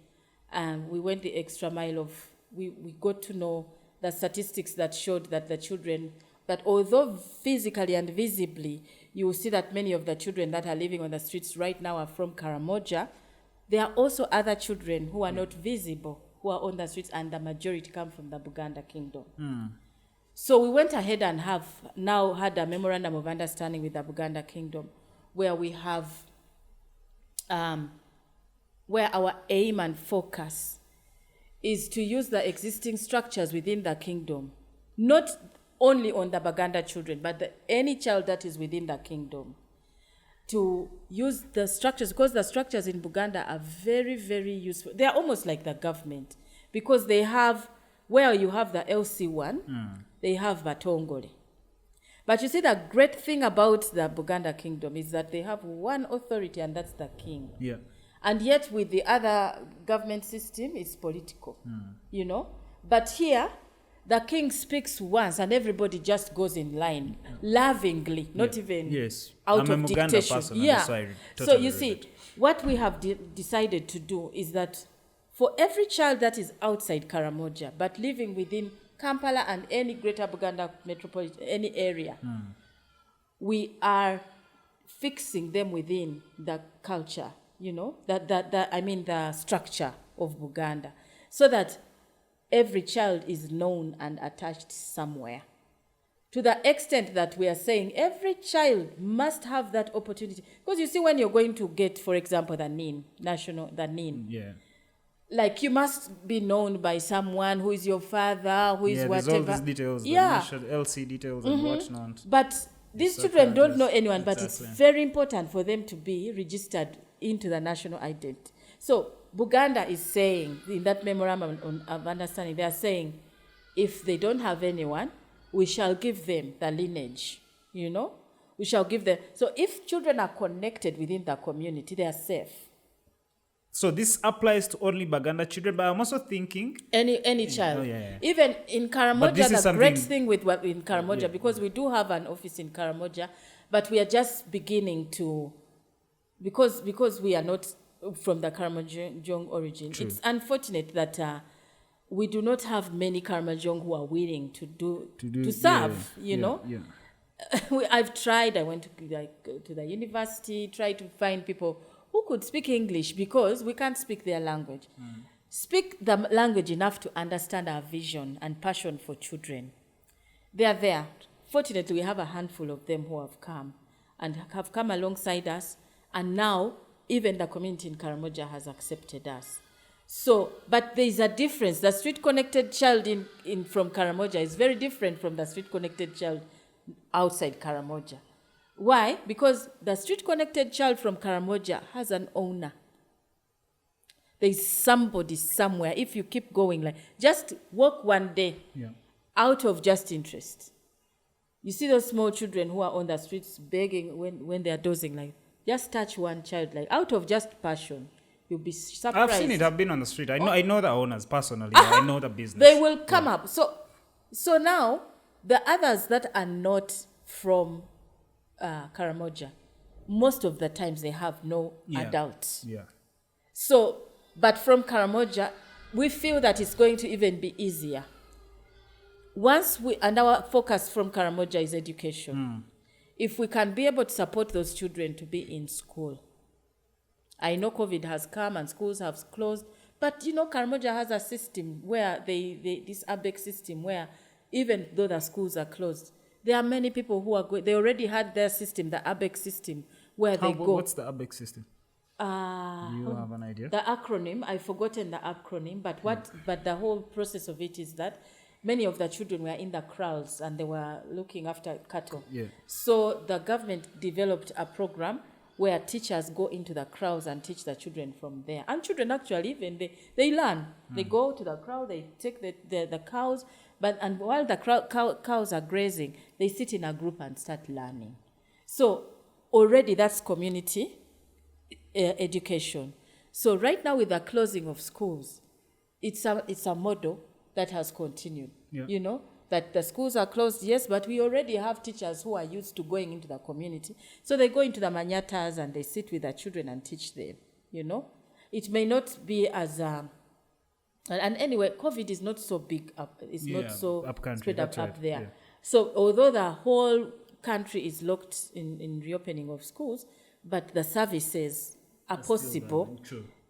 we went the extra mile of, we got to know the statistics that showed that the children, that although physically and visibly, you will see that many of the children that are living on the streets right now are from Karamoja, there are also other children who are not visible, who are on the streets, and the majority come from the Buganda Kingdom. So we went ahead and have now had a memorandum of understanding with the Buganda Kingdom, where we have, where our aim and focus is to use the existing structures within the kingdom, not only on the Baganda children, but any child that is within the kingdom, to use the structures, because the structures in Buganda are very, very useful. They are almost like the government, because they have, where you have the LC1, they have Batongole. But you see, the great thing about the Buganda kingdom is that they have one authority, and that's the king. And yet with the other government system, it's political, you know. But here, the king speaks once and everybody just goes in line, lovingly, not even out of dictation. So you see, what we have decided to do is that for every child that is outside Karamoja, but living within Kampala and any greater Buganda metropolitan, any area, we are fixing them within the culture, you know, the structure of Buganda, so that every child is known and attached somewhere. To the extent that we are saying every child must have that opportunity. Because you see, when you're going to get, for example, the NIN, like, you must be known by someone who is your father, who is whatever. There's all these details, the LC details and whatnot. But these children don't know anyone, but it's very important for them to be registered into the national identity. So Buganda is saying, in that memorandum of understanding, they are saying, if they don't have anyone, we shall give them the lineage, you know? We shall give them. So if children are connected within the community, they are safe. So this applies to only Baganda children, but I'm also thinking Any child. Oh, yeah. Even in But this Karamoja, is the great something- thing with what in Karamoja, because we do have an office in Karamoja, but we are just beginning to, because we are not from the Karamojong origin. True. It's unfortunate that we do not have many Karamojong who are willing to serve. You know. Yeah. I've tried. I went to the university, tried to find people who could speak English, because we can't speak their language. Speak the language enough to understand our vision and passion for children. They are there. Fortunately, we have a handful of them who have come alongside us, and now even the community in Karamoja has accepted us. So, but there is a difference. The street-connected child from Karamoja is very different from the street-connected child outside Karamoja. Why? Because the street-connected child from Karamoja has an owner. There is somebody somewhere. If you keep going, like, just walk one day out of just interest. You see those small children who are on the streets begging when they are dozing, like, just touch one child, like, out of just passion. You'll be surprised. I've seen it. I've been on the street. I know the owners personally. I know the business. They will come up. So now, the others that are not from Karamoja, most of the times they have no adults. Yeah. So, but from Karamoja, we feel that it's going to even be easier. And our focus from Karamoja is education. If we can be able to support those children to be in school. I know COVID has come and schools have closed, but Karamoja has a system where this ABEC system where even though the schools are closed, there are many people who are going. They already had their system, the ABEC system, where they go. What's the ABEC system? You have an idea? The acronym, I've forgotten the acronym, but the whole process of it is that many of the children were in the kraals and they were looking after cattle. Yeah. So the government developed a program where teachers go into the kraals and teach the children from there. And children actually, even they learn. They go to the kraal, they take the cows, and while the cows are grazing, they sit in a group and start learning. So already that's community education. So right now with the closing of schools, it's a model that has continued. Yeah. That the schools are closed, yes, but we already have teachers who are used to going into the community. So they go into the manyatas and they sit with the children and teach them, It may not be as and anyway, COVID is not so big up. It's not so spread up there. Yeah. So although the whole country is locked in reopening of schools, but the services are possible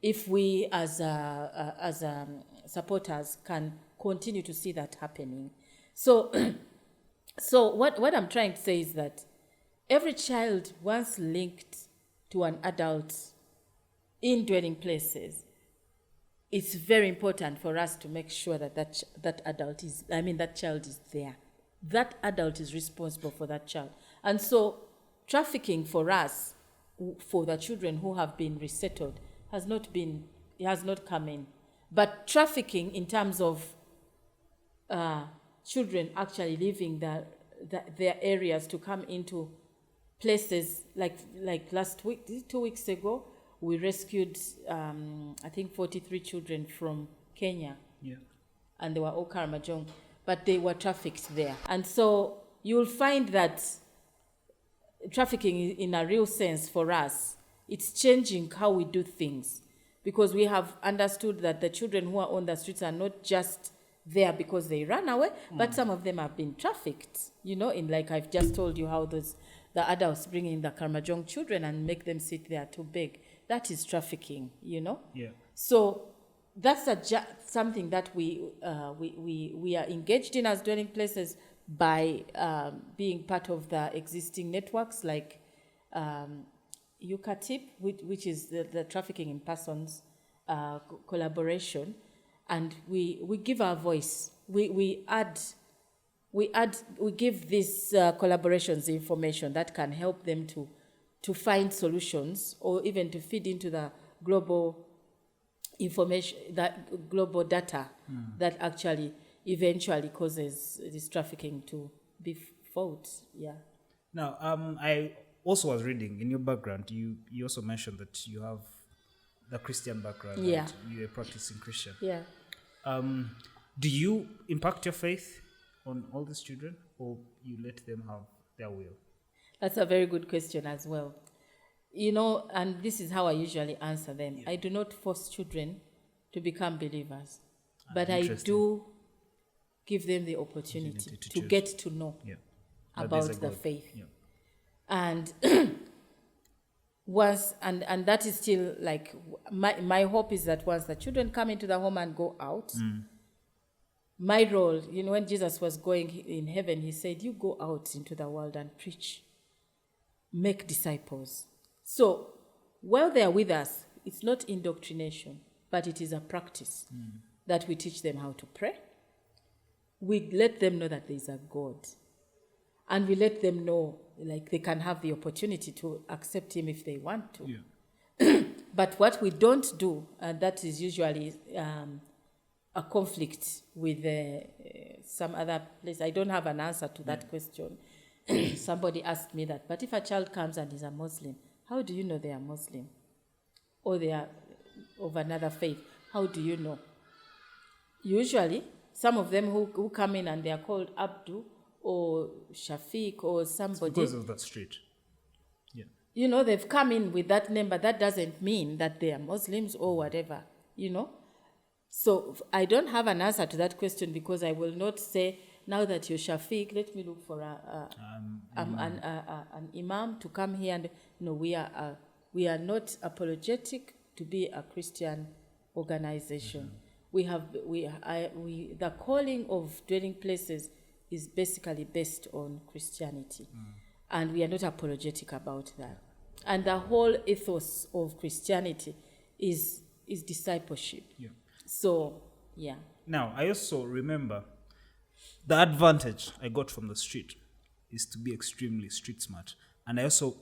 if we as supporters can continue to see that happening. So what I'm trying to say is that every child, once linked to an adult in dwelling places, it's very important for us to make sure that child is there. That adult is responsible for that child. And so trafficking for us, for the children who have been resettled, has not come in. But trafficking in terms of children actually leaving their areas to come into places like last week, 2 weeks ago, we rescued, I think, 43 children from Kenya. Yeah. And they were all Karamojong, but they were trafficked there. And so you'll find that trafficking in a real sense for us, it's changing how we do things, because we have understood that the children who are on the streets are not just there because they ran away, but some of them have been trafficked, in like I've just told you how the adults bring in the Karamojong children and make them sit there to beg. That is trafficking, Yeah. So that's something that we are engaged in as dwelling places by being part of the existing networks like UCATIP, which is the Trafficking in Persons collaboration, and we give our voice. We give these collaborations information that can help them to find solutions, or even to feed into the global information, that global data that actually eventually causes this trafficking to be fought. Yeah. Now, I also was reading in your background, you also mentioned that you have the Christian background. Yeah. Right? You're a practicing Christian. Yeah. Do you impact your faith on all these children, or you let them have their will? That's a very good question as well. You know, and this is how I usually answer them. I do not force children to become believers, but I do give them the opportunity to get to know about the faith. Yeah. And once, and that is still like, my hope is that once the children come into the home and go out, my role, you know, when Jesus was going in heaven, he said, you go out into the world and preach, make disciples. So while they are with us, it's not indoctrination, but it is a practice that we teach them how to pray. We let them know that there is a God. And we let them know, like, they can have the opportunity to accept him if they want to. Yeah. But what we don't do, and that is usually a conflict with some other place. I don't have an answer to that question. Somebody asked me that, but if a child comes and is a Muslim, how do you know they are Muslim? Or they are of another faith? How do you know? Usually, some of them who come in and they are called Abdu or Shafiq or somebody. It's because of that street. Yeah. You know, they've come in with that name, but that doesn't mean that they are Muslims or whatever, you know. So I don't have an answer to that question, because I will not say, now that you're Shafiq, let me look for an imam to come here. And no, we are not apologetic to be a Christian organization. The calling of dwelling places is basically based on Christianity, and we are not apologetic about that. And the whole ethos of Christianity is discipleship. Yeah. So, yeah. Now, I also remember the advantage I got from the street is to be extremely street smart. And I also,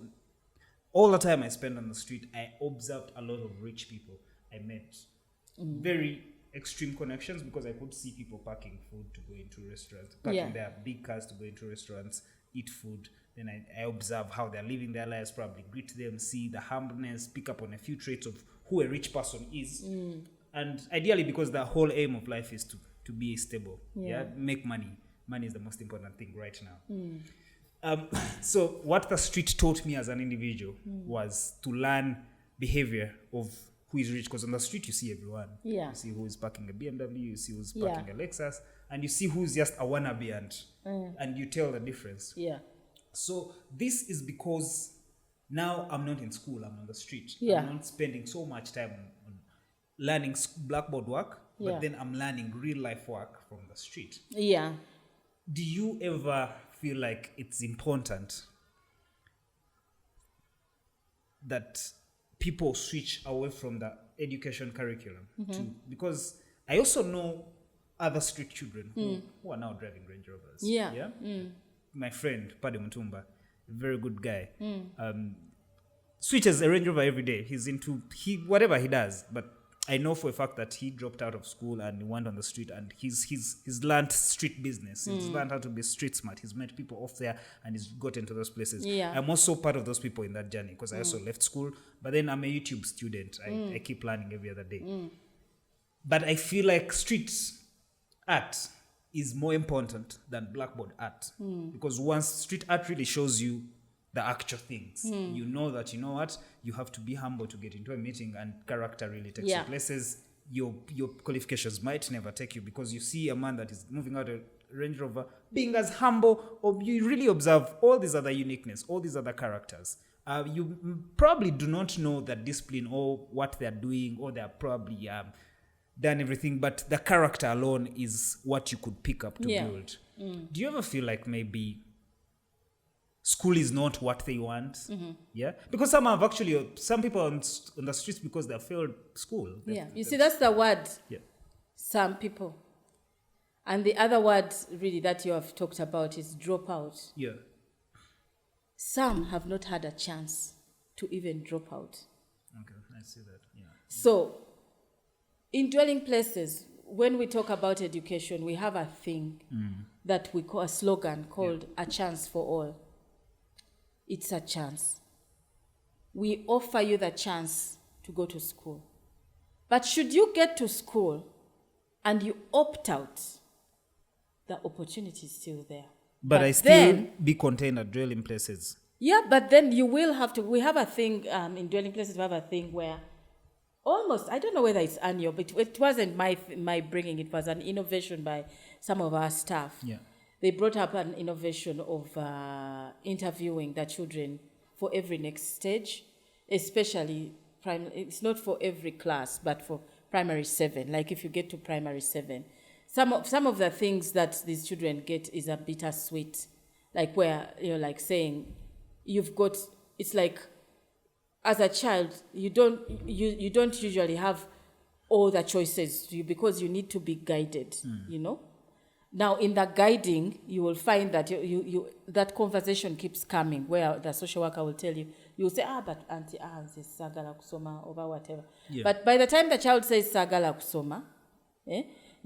all the time I spent on the street, I observed a lot of rich people. I met very extreme connections, because I could see people packing food to go into restaurants, packing their big cars to go into restaurants, eat food. Then I observe how they're living their lives, probably greet them, see the humbleness, pick up on a few traits of who a rich person is. And ideally, because the whole aim of life is to be stable, make money. Money is the most important thing right now. So what the street taught me as an individual was to learn behavior of who is rich, because on the street you see everyone. Yeah. You see who is parking a BMW, you see who's parking a Lexus, and you see who's just a wannabe, and you tell the difference. Yeah. So this is because now I'm not in school, I'm on the street. Yeah. I'm not spending so much time on learning blackboard work, but then I'm learning real life work from the street. Yeah. Do you ever feel like it's important that people switch away from the education curriculum because I also know other street children who are now driving Range Rovers. Yeah. My friend Paddy Mutumba, a very good guy, switches a Range Rover every day. He's into whatever he does, but I know for a fact that he dropped out of school and he went on the street, and he's learned street business. He's learned how to be street smart. He's met people off there and he's got into those places. Yeah. I'm also part of those people in that journey, because I also left school, but then I'm a YouTube student. I keep learning every other day. But I feel like street art is more important than blackboard art, because once street art really shows you the actual things, you know that, you know what, you have to be humble to get into a meeting, and character really takes you places your qualifications might never take you, because you see a man that is moving out a Range Rover being as humble, or you really observe all these other uniqueness, all these other characters. You probably do not know that discipline or what they're doing, or they're probably done everything, but the character alone is what you could pick up to build. Do you ever feel like maybe school is not what they want? Yeah, because some people on the streets because they failed school. You see, that's the word. Yeah. Some people, and the other word really that you have talked about is dropout. Yeah. Some have not had a chance to even drop out. Okay, I see that. Yeah. So, in dwelling places, when we talk about education, we have a thing that we call a slogan called "A Chance for All." It's a chance. We offer you the chance to go to school. But should you get to school and you opt out, the opportunity is still there. But I still be contained at dwelling places. Yeah, but then you will have to. We have a thing in dwelling places. We have a thing where almost, I don't know whether it's annual, but it wasn't my bringing. It was an innovation by some of our staff. Yeah. They brought up an innovation of interviewing the children for every next stage, especially it's not for every class, but for primary 7. Like if you get to primary 7, some of the things that these children get is a bittersweet, like where you're like saying, it's like as a child you don't usually have all the choices because you need to be guided, you know. Now, in the guiding, you will find that you that conversation keeps coming where the social worker will tell you, you'll say, but auntie, sagala kusoma, or whatever. Yeah. But by the time the child says sagala kusoma,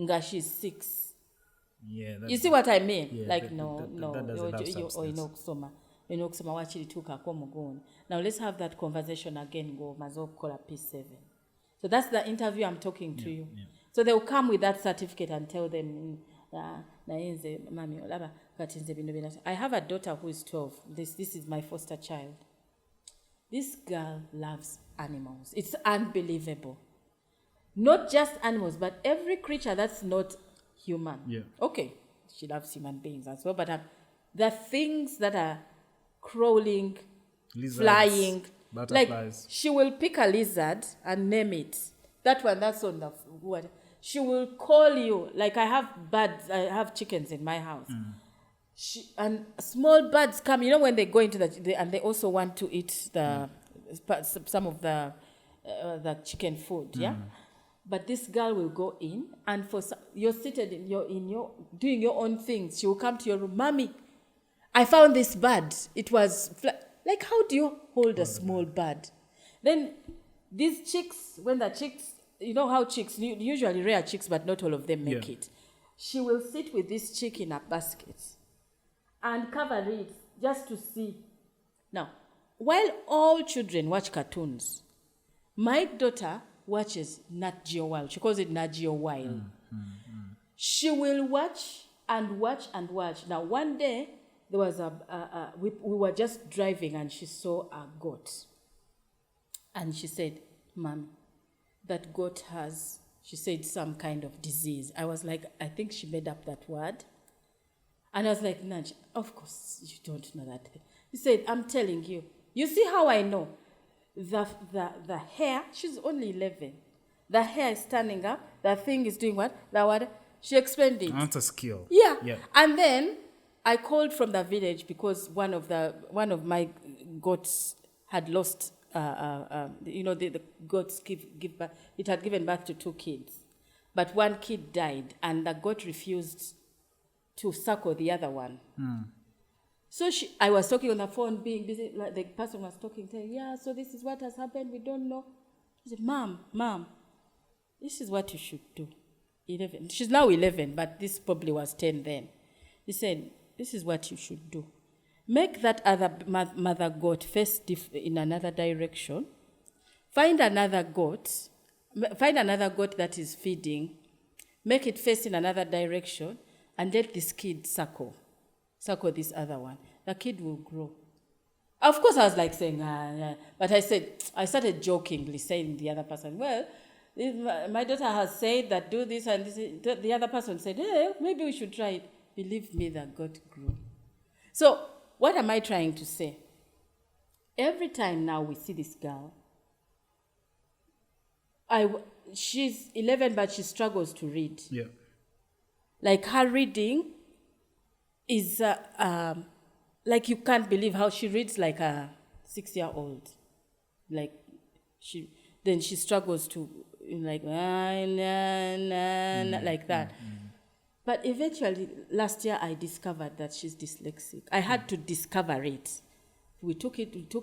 nga she's 6. Yeah. You see what I mean? Yeah, like, no, kusoma. Now, let's have that conversation again, go mazo kola P7. So that's the interview I'm talking to you. Yeah. So they'll come with that certificate and tell them, I have a daughter who is 12. This is my foster child. This girl loves animals. It's unbelievable. Not just animals, but every creature that's not human. Yeah. Okay, she loves human beings as well, but the things that are crawling, lizards, flying, butterflies. Like she will pick a lizard and name it. That one, that's on the what. She will call you, like I have chickens in my house. And small birds come, you know, when they go into and they also want to eat some of the chicken food, yeah? But this girl will go in, and you're seated doing your own things. She will come to your room, Mommy, I found this bird. It was, like, how do you hold a small bird? Then these chicks, when the chicks, you know how chicks, usually rare chicks, but not all of them make it. She will sit with this chick in a basket and cover it just to see. Now, while all children watch cartoons, my daughter watches Nat Geo Wild. She calls it Nat Geo Wild. She will watch and watch and watch. Now, one day, there was we were just driving and she saw a goat. And she said, Mommy, that goat has, she said, some kind of disease. I was like, I think she made up that word. And I was like, Naj, of course you don't know that. He said, I'm telling you. You see how I know? The hair, she's only 11. The hair is standing up. The thing is doing what? The what? She explained it. That's a skill. Yeah. And then I called from the village because one of my goats had lost. The goats give birth. It had given birth to 2 kids, but one kid died, and the goat refused to suckle the other one. So I was talking on the phone, being busy. Like the person was talking, saying, "Yeah, so this is what has happened. We don't know." She said, "Mom, this is what you should do." 11. She's now 11, but this probably was 10 then. He said, "This is what you should do. Make that other mother goat face in another direction. Find another goat that is feeding. Make it face in another direction, and let this kid suckle this other one. The kid will grow." Of course, I was like saying, but I started jokingly saying to the other person, well, my daughter has said that do this and this. The other person said, hey, maybe we should try it. Believe me, the goat grew. So, what am I trying to say? Every time now we see this girl, she's 11, but she struggles to read. Yeah. Like her reading is, like you can't believe how she reads like a 6-year-old. Like she struggles to like like that. But eventually, last year, I discovered that she's dyslexic. I had to discover it. We took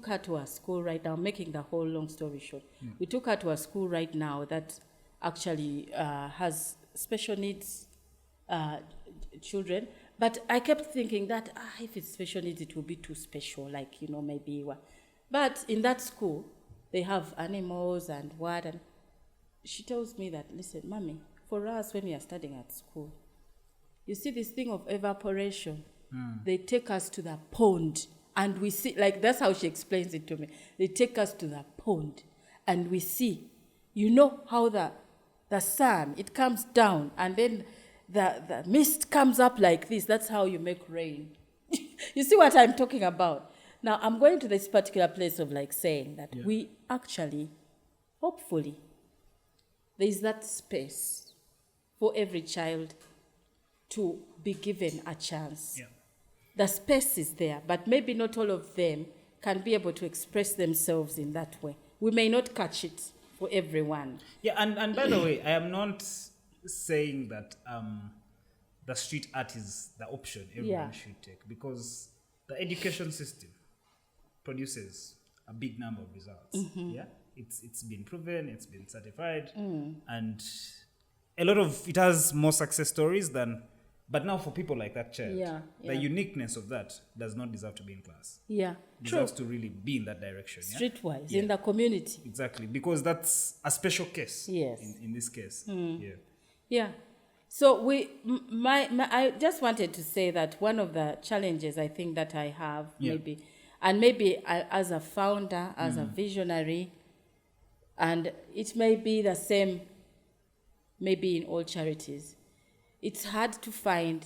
her to a school right now, making the whole long story short. We took her to a school right now that actually has special needs children. But I kept thinking that if it's special needs, it will be too special, like, maybe. But in that school, they have animals and what, and she tells me that, listen, mommy, for us when we are studying at school, you see this thing of evaporation, they take us to the pond and we see, like that's how she explains it to me. They take us to the pond and we see, you know how the sun, it comes down and then the mist comes up like this. That's how you make rain. You see what I'm talking about? Now, I'm going to this particular place of like saying that we actually, hopefully, there is that space for every child to be given a chance. Yeah. The space is there, but maybe not all of them can be able to express themselves in that way. We may not catch it for everyone. Yeah, and by the way, I am not saying that the street art is the option everyone should take, because the education system produces a big number of results. Yeah, it's been proven, it's been certified, and a lot of it has more success stories than. But now for people like that child, the uniqueness of that does not deserve to be in class. Yeah, deserves to really be in that direction. Streetwise, in the community. Exactly, because that's a special case. Yes. In this case. Yeah. So I just wanted to say that one of the challenges I think that I have maybe as a founder, as a visionary, and it may be the same maybe in all charities. It's hard to find,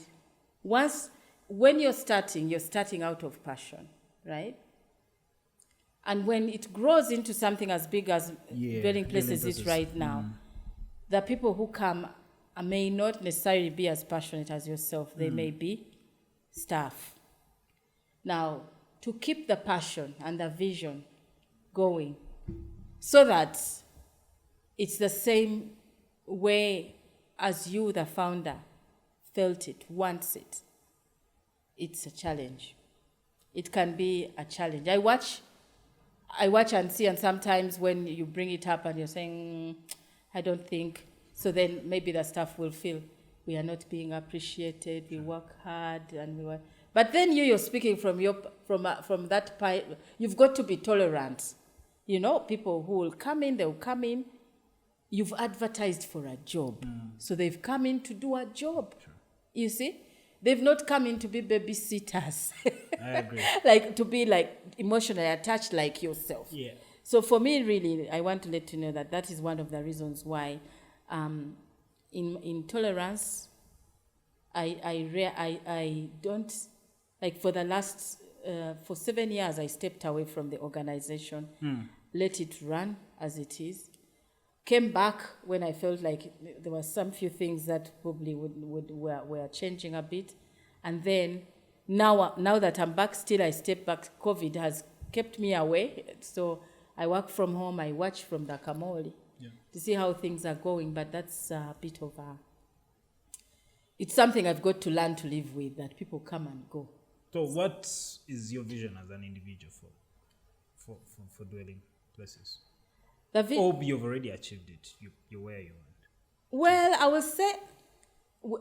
when you're starting out of passion, right? And when it grows into something as big as Dwelling Places is right now, the people who come may not necessarily be as passionate as yourself. They may be staff. Now, to keep the passion and the vision going so that it's the same way as you, the founder, felt it, wants it, it's a challenge. It can be a challenge. I watch and see, and sometimes when you bring it up and you're saying, I don't think, so then maybe the staff will feel we are not being appreciated, we work hard, but then you're speaking from that part, you've got to be tolerant. You know, people who will come in, they'll come in. You've advertised for a job. So they've come in to do a job. Sure. You see? They've not come in to be babysitters. I agree. Like to be like emotionally attached like yourself. Yeah. So for me, really, I want to let you know that is one of the reasons why in tolerance, I don't, like for the last, for 7 years, I stepped away from the organization, let it run as it is. Came back when I felt like there were some few things that probably were changing a bit. And then now that I'm back, still I step back. COVID has kept me away. So I work from home. I watch from the Kamoli to see how things are going. But that's a bit of it's something I've got to learn to live with, that people come and go. So what is your vision as an individual for Dwelling Places? Or you've already achieved it. You're where you want. Well, I will say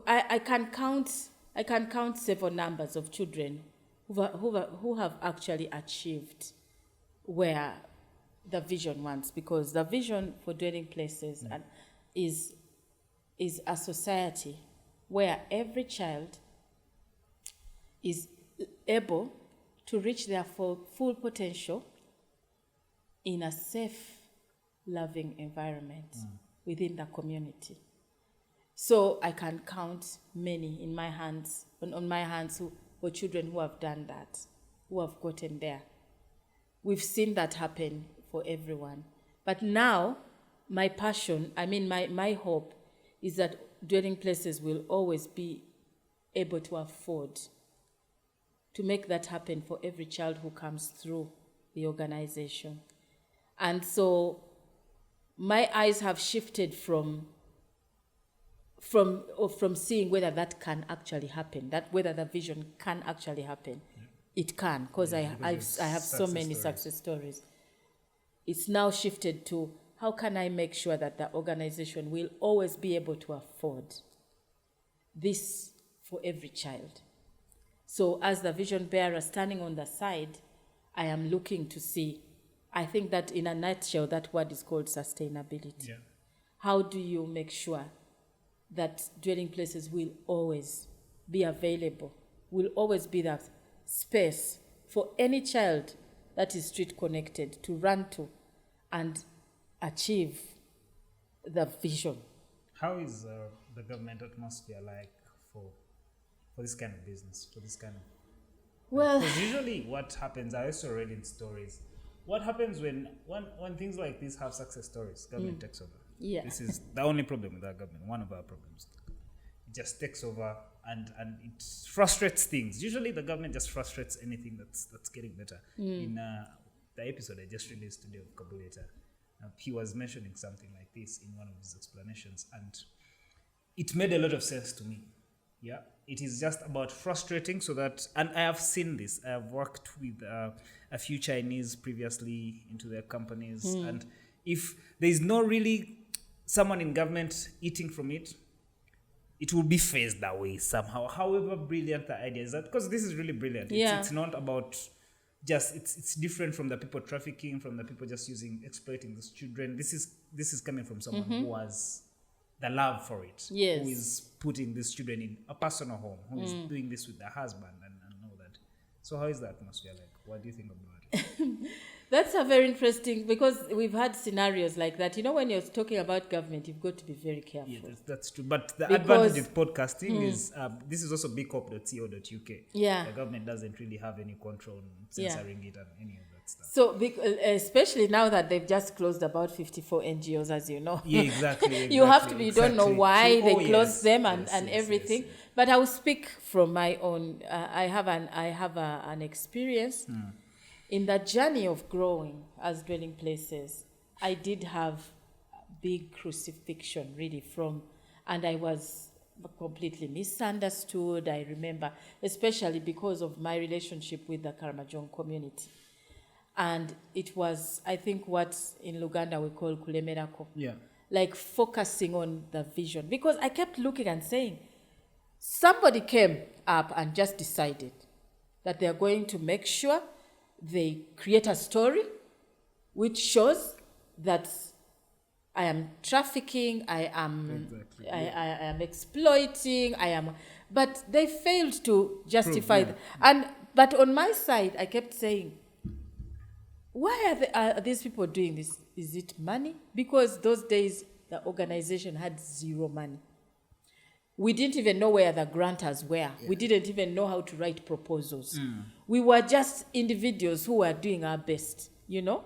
I can count several numbers of children who have actually achieved where the vision wants, because the vision for Dwelling Places is a society where every child is able to reach their full potential in a safe, loving environment within the community. So I can count many on my hands for children who have done that, who have gotten there. We've seen that happen for everyone. But now, my passion, my hope is that Dwelling Places will always be able to afford to make that happen for every child who comes through the organization. And so my eyes have shifted from seeing whether that can actually happen, that whether the vision can actually happen. It can, because I have so many success stories. It's now shifted to how can I make sure that the organization will always be able to afford this for every child. So as the vision bearer standing on the side, I am looking to see, I think that in a nutshell, that word is called sustainability. Yeah. how do you make sure that dwelling places will always be available, will always be that space for any child that is street connected to run to and achieve the vision? How is the government atmosphere like for this kind of business, for this kind of... Well, because usually what happens, I also read in stories, what happens when things like this have success stories, government takes over. Yeah. This is the only problem with our government, one of our problems. It just takes over and it frustrates things. Usually the government just frustrates anything that's getting better. In the episode I just released today of Kabuleta, he was mentioning something like this in one of his explanations, and it made a lot of sense to me. Yeah, it is just about frustrating so that, and I have seen this. I have worked with a few Chinese previously into their companies, and if there is no really someone in government eating from it, it will be phased away somehow. However brilliant the idea is, that because this is really brilliant. Yeah. It's not about just, it's different from the people trafficking, from the people just exploiting these children. This is coming from someone who has the love for it, Yes. who is putting these children in a personal home, who is doing this with their husband and all that. So how is the atmosphere like? What do you think about it? That's a very interesting, because we've had scenarios like that. You know, when you're talking about government, you've got to be very careful. Yeah, that's true. But the Because- advantage of podcasting is this is also bigcorp.co.uk. Yeah. The government doesn't really have any control on censoring it and any of that stuff. So, especially now that they've just closed about 54 NGOs, as you know. Yeah, exactly. You have to be, you don't know exactly. why True. they Oh, closed yes, them yes, and yes, everything. yes. But I will speak from my own. I have an experience in the journey of growing as dwelling places. I did have big crucifixion, really, and I was completely misunderstood. I remember, especially because of my relationship with the Karamoja community. And it was, I think, what in Luganda we call kulemerako. Yeah. Like focusing on the vision. Because I kept looking and saying, somebody came up and just decided that they are going to make sure they create a story which shows that I am trafficking, I am exploiting, but they failed to justify but on my side, I kept saying, why are these people doing this? Is it money? Because those days, the organization had zero money. We didn't even know where the grantors were. Yeah. We didn't even know how to write proposals. We were just individuals who were doing our best, you know?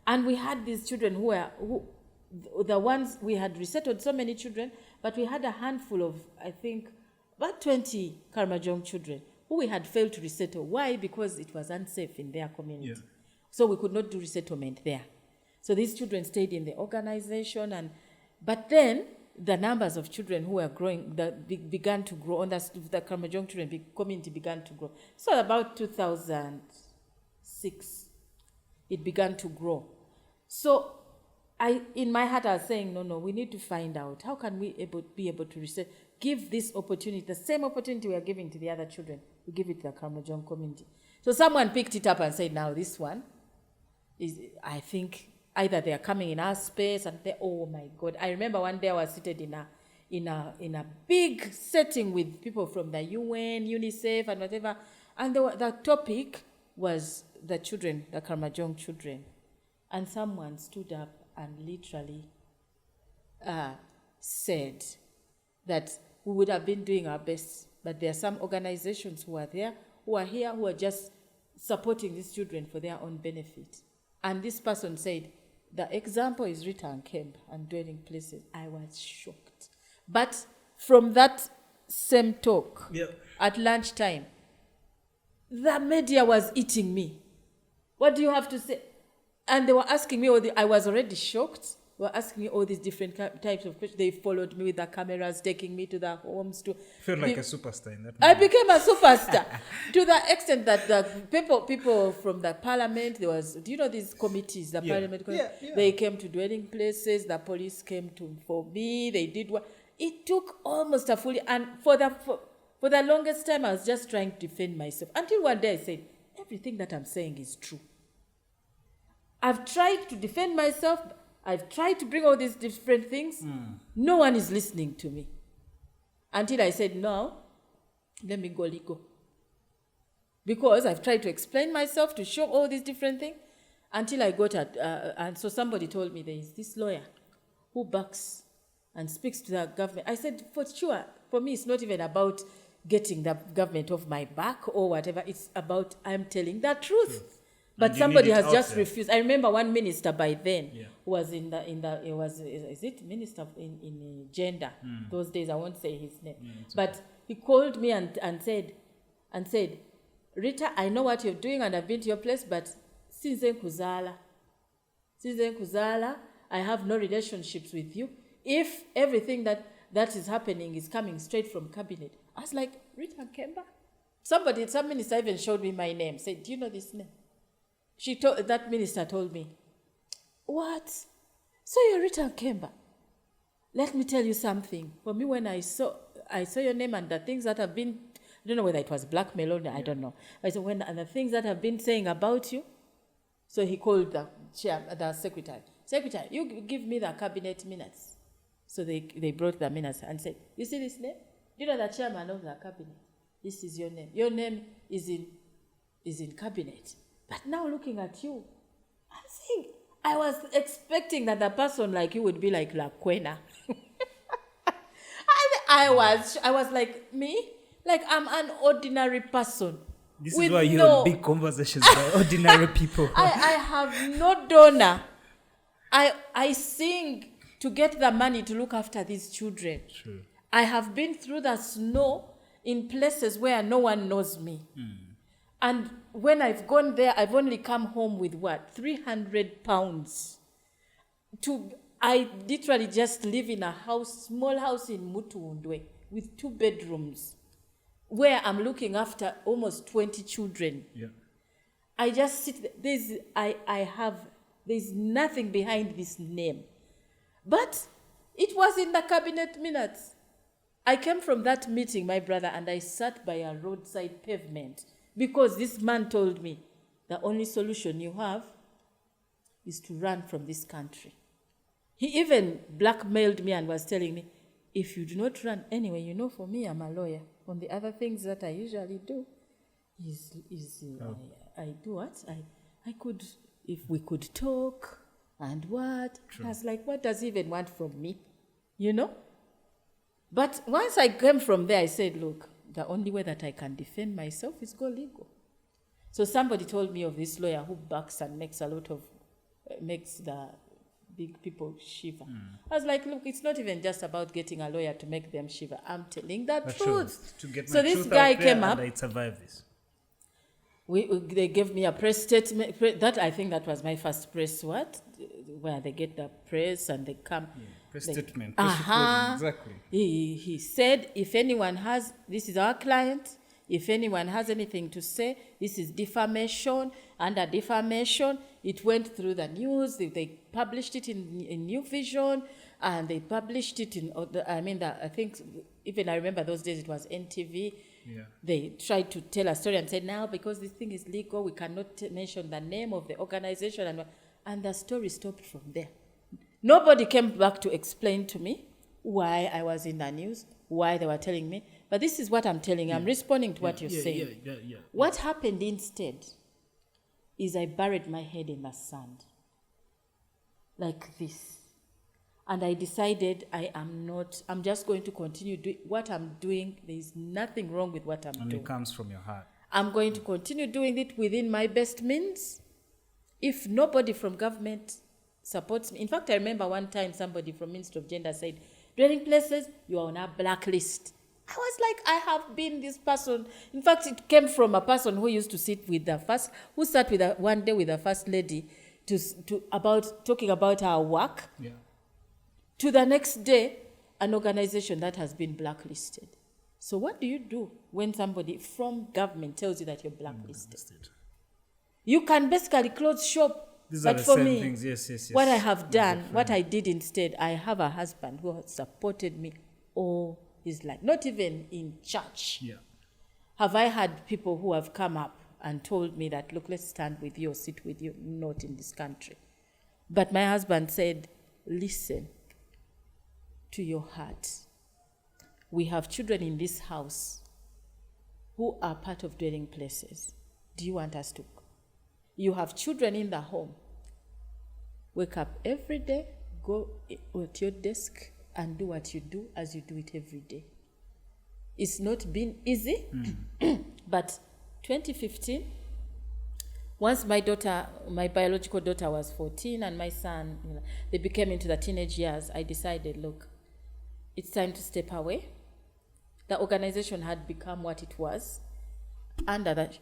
And we had these children the ones, we had resettled so many children, but we had a handful of, I think, about 20 Karamoja children who we had failed to resettle. Why? Because it was unsafe in their community. Yeah. So we could not do resettlement there. So these children stayed in the organization, but then the numbers of children who were growing, began to grow, the Karamoja children community began to grow. So about 2006, it began to grow. So in my heart, I was saying, no, we need to find out, how can we be able to give this opportunity, the same opportunity we are giving to the other children, we give it to the Karamoja community. So someone picked it up and said, now this one is, I think, either they are coming in our space and oh my God. I remember one day I was seated in a big setting with people from the UN, UNICEF and whatever. And the topic was the children, the Karamoja children. And someone stood up and literally said that we would have been doing our best, but there are some organizations who are here who are just supporting these children for their own benefit. And this person said, the example is Rita Nkemba and dwelling places. I was shocked. But from that same talk, at lunchtime, the media was eating me. What do you have to say? And they were asking me, I was already shocked. They were asking me all these different types of questions. They followed me with the cameras, taking me to the homes. Felt like a superstar in that moment. I became a superstar to the extent that the people from the parliament, do you know these committees, the parliament committees? They came to dwelling places, the police came for me, they did what. It took almost a full year. And for the longest time, I was just trying to defend myself. Until one day I said, everything that I'm saying is true. I've tried to defend myself. I've tried to bring all these different things. No one is listening to me. Until I said, no, let me go legal. Because I've tried to explain myself, to show all these different things, until I got and so somebody told me there is this lawyer who backs and speaks to the government. I said, for sure, for me, it's not even about getting the government off my back or whatever. It's about I'm telling the truth. But somebody has just refused. I remember one minister by then who was is it minister in gender? Those days, I won't say his name. But he called me and said, Rita, I know what you're doing and I've been to your place, but since Nkuzala, I have no relationships with you. If everything that is happening is coming straight from cabinet. I was like, Rita Nkemba? Some minister even showed me my name, said, do you know this name? That minister told me, what? So you're Rita Nkemba? Let me tell you something. For me, when I saw your name and the things that have been, I don't know whether it was blackmail or I don't know. I said, and the things that have been saying about you. So he called the secretary. Secretary, you give me the cabinet minutes. So they brought the minutes and said, you see this name? You know the chairman of the cabinet. This is your name. Your name is in cabinet. But now looking at you, I'm saying, I was expecting that the person like you would be like La Quena. I was like, me? Like I'm an ordinary person. This is why you have big conversations by ordinary people. I have no donor. I sing to get the money to look after these children. True. I have been through the snow in places where no one knows me. And when I've gone there, I've only come home with what? 300 pounds. I literally just live in a house, small house in Mutundwe with 2 bedrooms where I'm looking after almost 20 children. Yeah. I just sit there. There's nothing behind this name. But it was in the cabinet minutes. I came from that meeting, my brother, and I sat by a roadside pavement because this man told me the only solution you have is to run from this country. He even blackmailed me and was telling me, if you do not run, anyway, you know, for me, I'm a lawyer. On the other things that I usually do I do what? I could, if we could talk and what? True. I was like, what does he even want from me? You know? But once I came from there, I said, look, the only way that I can defend myself is go legal. So somebody told me of this lawyer who backs and makes the big people shiver. I was like, look, it's not even just about getting a lawyer to make them shiver. I'm telling the truth. To get so this guy came up. I survived this. They gave me a press statement. I think that was my first press where they get the press and they come. Yeah, press statement. Exactly. He said, if anyone has, this is our client, if anyone has anything to say, this is defamation. Under defamation, it went through the news. They published it in New Vision, and they published it in, I think, even I remember those days it was NTV. Yeah. They tried to tell a story and said, now because this thing is legal, we cannot mention the name of the organization. And the story stopped from there. Nobody came back to explain to me why I was in the news, why they were telling me. But this is what I'm telling you. I'm responding to what you're saying. What happened instead is I buried my head in the sand like this. And I decided I'm just going to continue doing what I'm doing. There is nothing wrong with what I'm doing. And it comes from your heart. I'm going to continue doing it within my best means. If nobody from government supports me. In fact, I remember one time somebody from Ministry of Gender said, dwelling places, you are on a blacklist. I was like, I have been this person. In fact, it came from a person who used to sit with who sat with one day with the first lady talking about her work. Yeah. To the next day, an organization that has been blacklisted. So what do you do when somebody from government tells you that you're blacklisted? You can basically close shop. These but are the for same me, things. Yes. what I have done, what I did instead, I have a husband who has supported me all his life. Not even in church. Yeah. Have I had people who have come up and told me that, look, let's stand with you or sit with you? Not in this country. But my husband said, listen to your heart. We have children in this house who are part of dwelling places. Do you want us to? You have children in the home. Wake up every day, go at your desk and do what you do as you do it every day. It's not been easy, but 2015, once my biological daughter was 14 and my son, they became into the teenage years, I decided, look, it's time to step away. The organization had become what it was under that,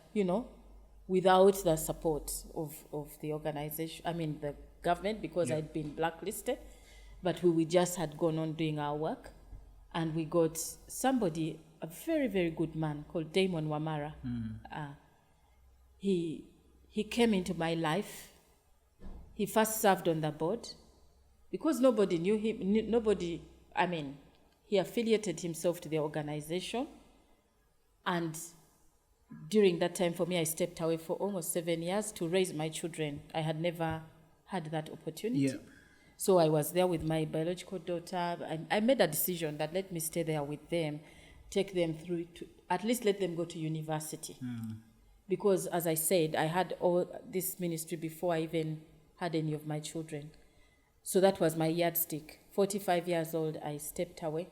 without the support of the organization, the government, because I'd been blacklisted, but we just had gone on doing our work. And we got somebody, a very, very good man called Damon Wamara. He came into my life. He first served on the board. Because nobody knew him, he affiliated himself to the organization. And during that time for me, I stepped away for almost 7 years to raise my children. I had never had that opportunity. Yeah. So I was there with my biological daughter. I made a decision that let me stay there with them, take them through, at least let them go to university. Because as I said, I had all this ministry before I even had any of my children. So that was my yardstick. 45 years old, I stepped away.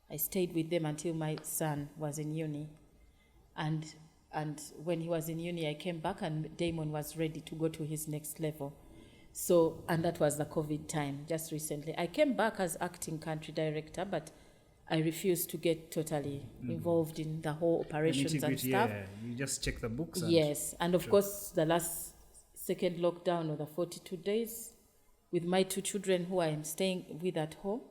I stayed with them until my son was in uni. And when he was in uni, I came back and Damon was ready to go to his next level. So, and that was the COVID time, just recently. I came back as acting country director, but I refused to get totally involved in the whole operations and stuff. Yeah, you just check the books. Yes, and of course, the last second lockdown of the 42 days, with my 2 children who I am staying with at home,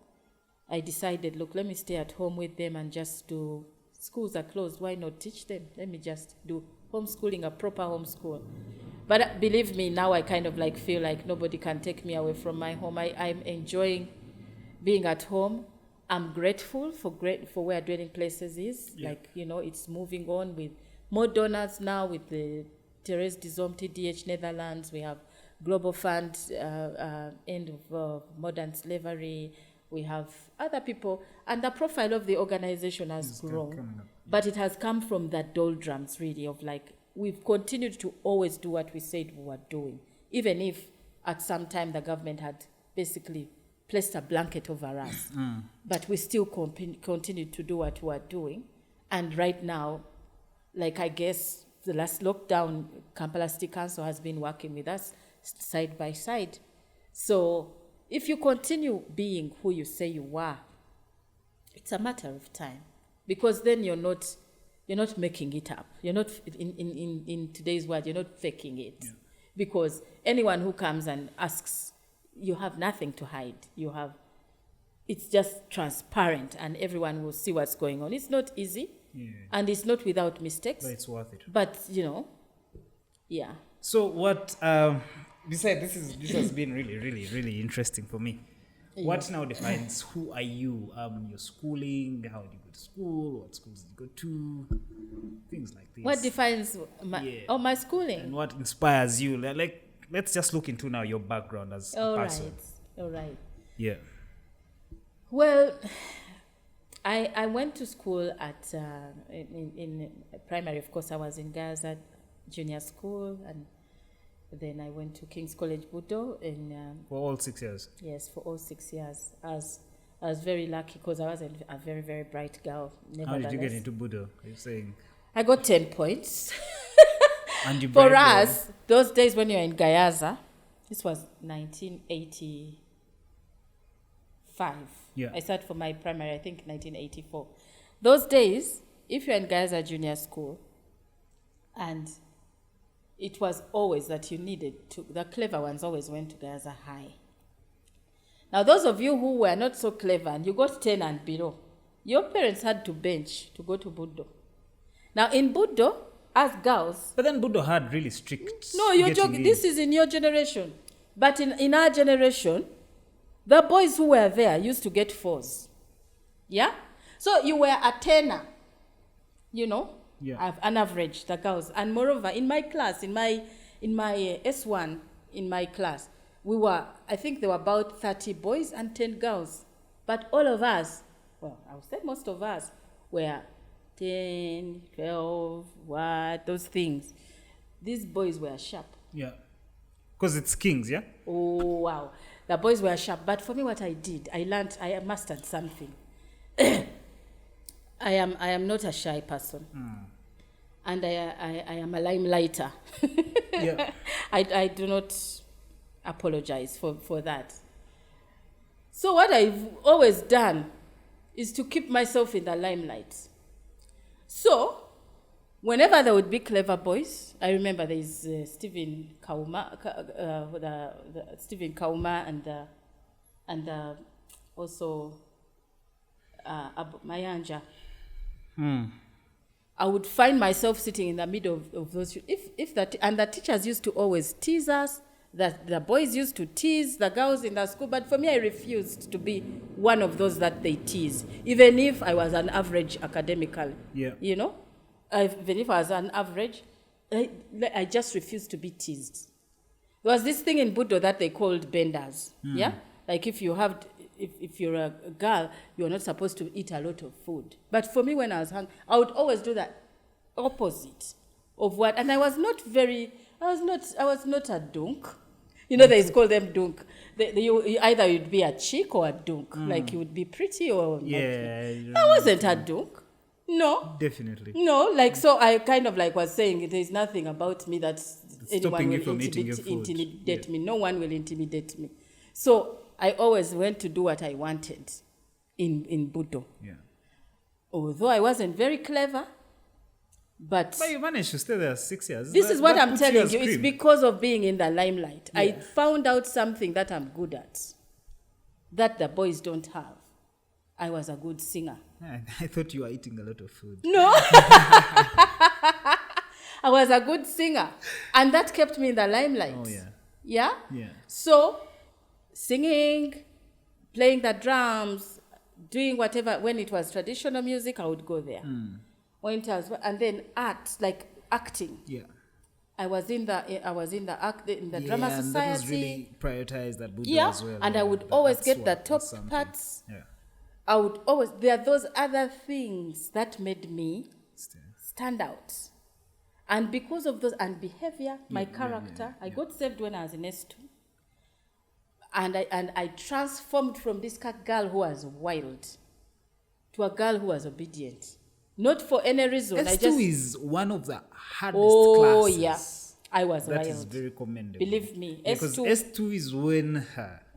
I decided, look, let me stay at home with them and just do, schools are closed, why not teach them? Let me just do homeschooling, a proper homeschool. But believe me, now I kind of feel like nobody can take me away from my home. I'm enjoying being at home. I'm grateful for where Dwelling Places is. Yeah. It's moving on with more donors now with the Therese Dizom TDH Netherlands. We have Global Fund, End of Modern Slavery. We have other people. And the profile of the organization has grown. But it has come from the doldrums, really, of we've continued to always do what we said we were doing, even if at some time the government had basically placed a blanket over us. But we still continued to do what we were doing. And right now, I guess the last lockdown, Kampala City Council has been working with us side by side. So if you continue being who you say you are, it's a matter of time. Because then you're not making it up. You're not, in today's world, you're not faking it. Yeah. Because anyone who comes and asks, you have nothing to hide. It's just transparent and everyone will see what's going on. It's not easy and it's not without mistakes. But it's worth it. But, yeah. So what, besides, this has been really, really, really interesting for me. Yeah. What now defines who are you? Your schooling, how did you go to school, what schools did you go to, things like this. What defines my schooling? And what inspires you? Let's just look into now your background as a person. All right. Yeah. Well, I went to school at in primary. Of course, I was in Gaza Junior School, and then I went to King's College Budo for all 6 years. Yes, for all 6 years. I was very lucky because I was a very, very bright girl. How did you get into Budo? Are you saying? I got 10 points. And you for us, those days when you were in Gayaza, this was 1985. Yeah. I started for my primary, I think 1984. Those days, if you're in Gayaza Junior School, and it was always that you needed to, the clever ones always went to Gayaza High. Now, those of you who were not so clever and you got 10 and below, your parents had to bench to go to Budo. Now, in Budo, as girls... But then Budo had really strict... No, you're joking. This is in your generation. But in our generation, the boys who were there used to get 4s. Yeah? So you were a 10er, an average, the girls. And moreover, in my class, in my S1, in my class, I think there were about 30 boys and 10 girls. But all of us, well, I would say most of us, were 10, 12, those things. These boys were sharp. Yeah. Because it's kings, yeah? Oh, wow. The boys were sharp. But for me, what I did, I mastered something. I am not a shy person. And I am a limelighter. Yeah. I do not apologize for that. So what I've always done is to keep myself in the limelight. So whenever there would be clever boys, I remember there's Stephen Kauma, Stephen Kauma and also Mayanja. I would find myself sitting in the middle of those. And the teachers used to always tease us. That the boys used to tease the girls in the school, but for me, I refused to be one of those that they tease, even if I was an average academically. Yeah. You know, even if I was an average, I just refused to be teased. There was this thing in Budo that they called benders. Yeah, like if you're a girl, you're not supposed to eat a lot of food. But for me, when I was hungry, I would always do the opposite of what, and I was not a dunk. You know, they call them dunk. Either you'd be a chick or a dunk. Like you would be pretty or not. I wasn't a dunk. No. Definitely. No, like, so I kind of like was saying, there's nothing about me that anyone will intimidate me. No one will intimidate me. So I always went to do what I wanted in Budo. Yeah. Although I wasn't very clever, but you managed to stay there 6 years. This is what I'm telling you. It's because of being in the limelight. Yeah. I found out something that I'm good at, that the boys don't have. I was a good singer. I thought you were eating a lot of food. No. I was a good singer. And that kept me in the limelight. Oh, yeah. Yeah? Yeah. So, singing, playing the drums, doing whatever. When it was traditional music, I would go there. And then art, like acting. Yeah. I was in the drama society. That was really prioritized at Budo as well. And I would always get the top parts. Yeah. There are those other things that made me stand out. And because of those, and behavior, my character, I got saved when I was in S2. And I transformed from this girl who was wild to a girl who was obedient. Not for any reason. S2 is one of the hardest classes. Oh, yeah. I was wild. That is very commendable. Believe me. Because S2 is when...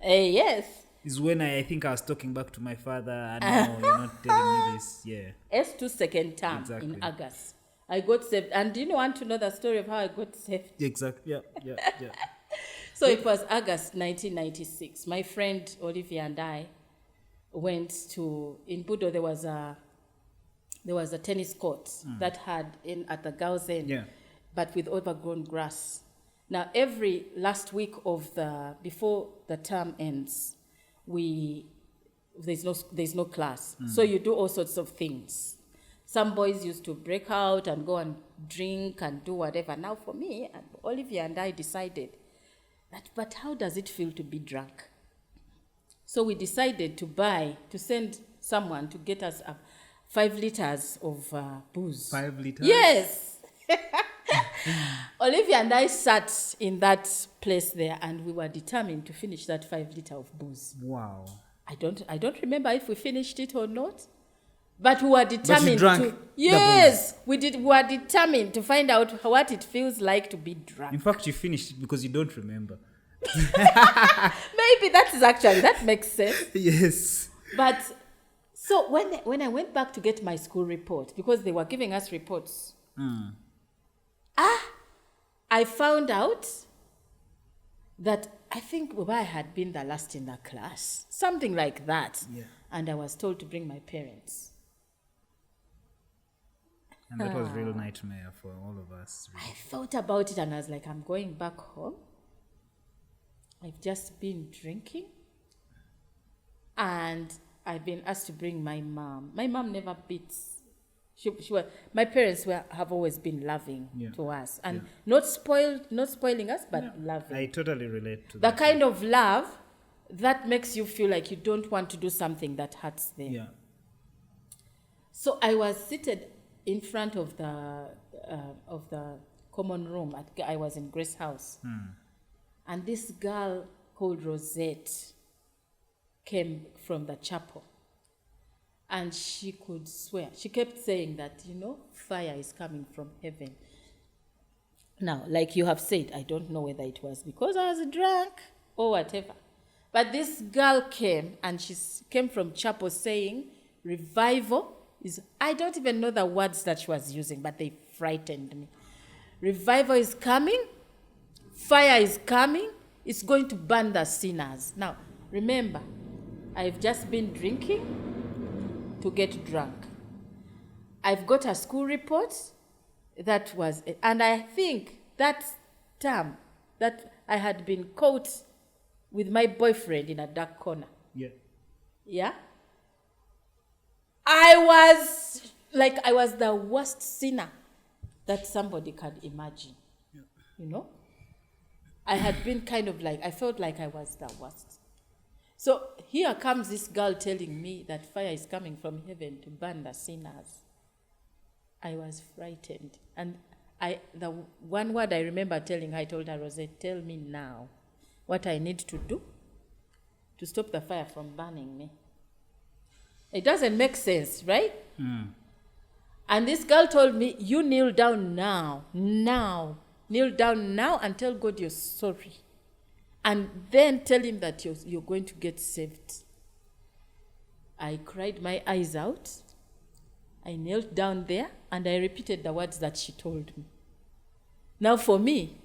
yes. Is when I think I was talking back to my father and no, you're not telling me this. Yeah. S2 second term in August. I got saved. And do you want to know the story of how I got saved? Exactly. Yeah. So it was August 1996. My friend Olivia and I went in Budo. There was a tennis court that had at the girls' end, but with overgrown grass. Now, every last week before the term ends, there's no class. So you do all sorts of things. Some boys used to break out and go and drink and do whatever. Now, for me, Olivia and I decided but how does it feel to be drunk? So we decided to send someone to get us 5 liters of booze. 5 liters? Yes. Olivia and I sat in that place there, and we were determined to finish that 5 liter of booze. Wow. I don't remember if we finished it or not, but we were determined to. Yes, we did. We were determined to find out what it feels like to be drunk. In fact, you finished it because you don't remember. Maybe that makes sense. Yes. But so when I went back to get my school report, because they were giving us reports, I found out that I think I had been the last in the class, something like that. Yeah. And I was told to bring my parents. And that was a real nightmare for all of us. Really. I thought about it and I was like, I'm going back home. I've just been drinking. And I've been asked to bring my mom. My mom never beats. My parents have always been loving Yeah. to us, and Yeah. not spoiling us, but loving. I totally relate to The that. kind of love that makes you feel like you don't want to do something that hurts them. Yeah. So I was seated in front of the common room. I was in Grace House. And this girl called Rosette came from the chapel. And she could swear. She kept saying that, fire is coming from heaven. Now, like you have said, I don't know whether it was because I was drunk or whatever. But this girl came, and she came from chapel saying, revival is, I don't even know the words that she was using, but they frightened me. Revival is coming. Fire is coming. It's going to burn the sinners. Now, remember, I've just been drinking to get drunk. I've got a school report that was, and I think that term that I had been caught with my boyfriend in a dark corner. Yeah. Yeah? I was the worst sinner that somebody can imagine. Yeah. I had been I felt like I was the worst. So here comes this girl telling me that fire is coming from heaven to burn the sinners. I was frightened. And the one word I remember telling her, I told her, Rosette, tell me now what I need to do to stop the fire from burning me. It doesn't make sense, right? And this girl told me, you kneel down now. Kneel down now and tell God you're sorry. And then tell him that you're going to get saved. I cried my eyes out. I knelt down there and I repeated the words that she told me. Now for me,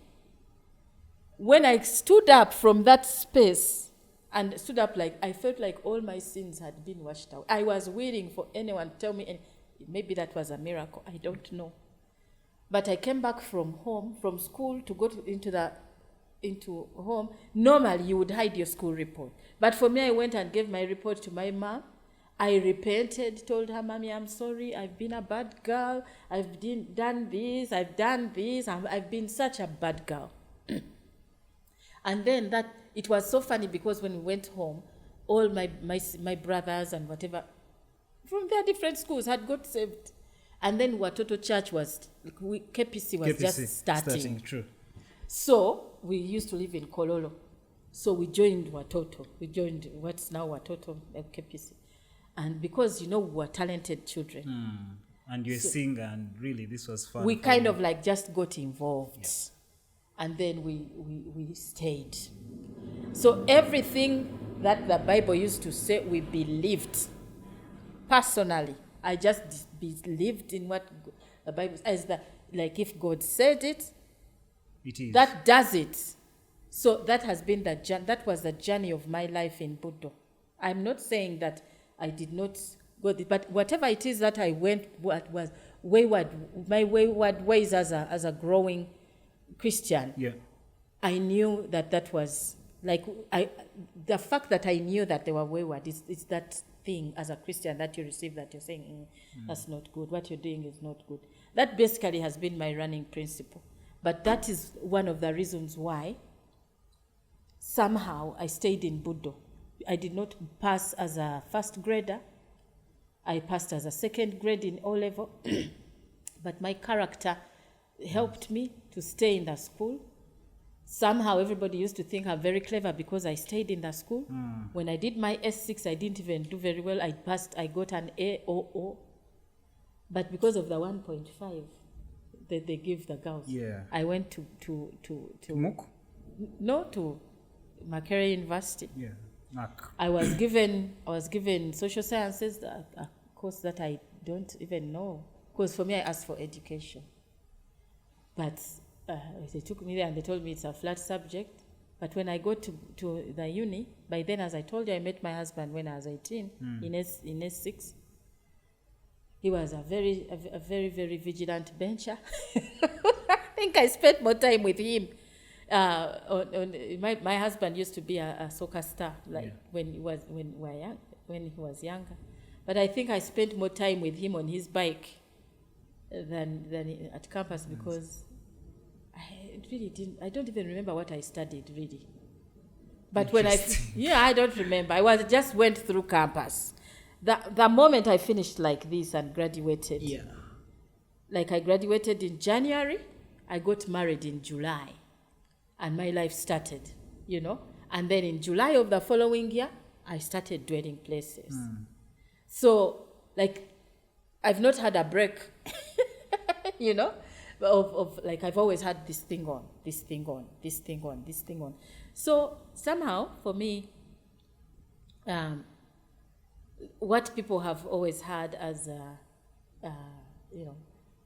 when I stood up from that space and stood up, I felt like all my sins had been washed out. I was waiting for anyone to tell me, and maybe that was a miracle, I don't know. But I came back from school to go into home. Normally you would hide your school report. But for me, I went and gave my report to my mom. I repented, told her, Mommy, I'm sorry, I've been a bad girl. I've done this. I've been such a bad girl. And then it was so funny because when we went home, all my brothers and whatever from their different schools had got saved. And then Watoto Church KPC was just starting. True. So we used to live in Kololo. So we joined Watoto. We joined what's now Watoto KPC. And because, we were talented children. And you're a singer, and really this was fun. We kind of just got involved. Yeah. And then we stayed. So everything that the Bible used to say, we believed. Personally, I just believed in what the Bible says. If God said it, it is. That does it. So that was the journey of my life in Budo. I'm not saying that I did not go there, but whatever it is that I went, what was my wayward ways as a growing Christian. Yeah. I knew that was the fact that I knew that they were wayward is that thing as a Christian that you receive that you're saying, that's not good. What you're doing is not good. That basically has been my running principle. But that is one of the reasons why somehow I stayed in Budo. I did not pass as a first grader. I passed as a second grade in O-level. But my character helped me to stay in the school. Somehow everybody used to think I'm very clever because I stayed in the school. When I did my S6, I didn't even do very well. I passed, I got an A00. But because of the 1.5 that they give the girls, I went to MOOC? No, to Makerere University. Yeah. I was given social sciences, a course that I don't even know. Because for me, I asked for education. But they took me there and they told me it's a flat subject. But when I got to the uni, by then, as I told you, I met my husband when I was 18 in S6. He was a very, very vigilant bencher. I think I spent more time with him. My husband used to be a soccer star, when he was younger. But I think I spent more time with him on his bike than at campus because I don't even remember what I studied really. But when I don't remember. I just went through campus. The moment I finished like this and graduated. Yeah. Like I graduated in January, I got married in July, and my life started, And then in July of the following year, I started dwelling places. So, like, I've not had a break, of like I've always had this thing on. So somehow, for me, what people have always had as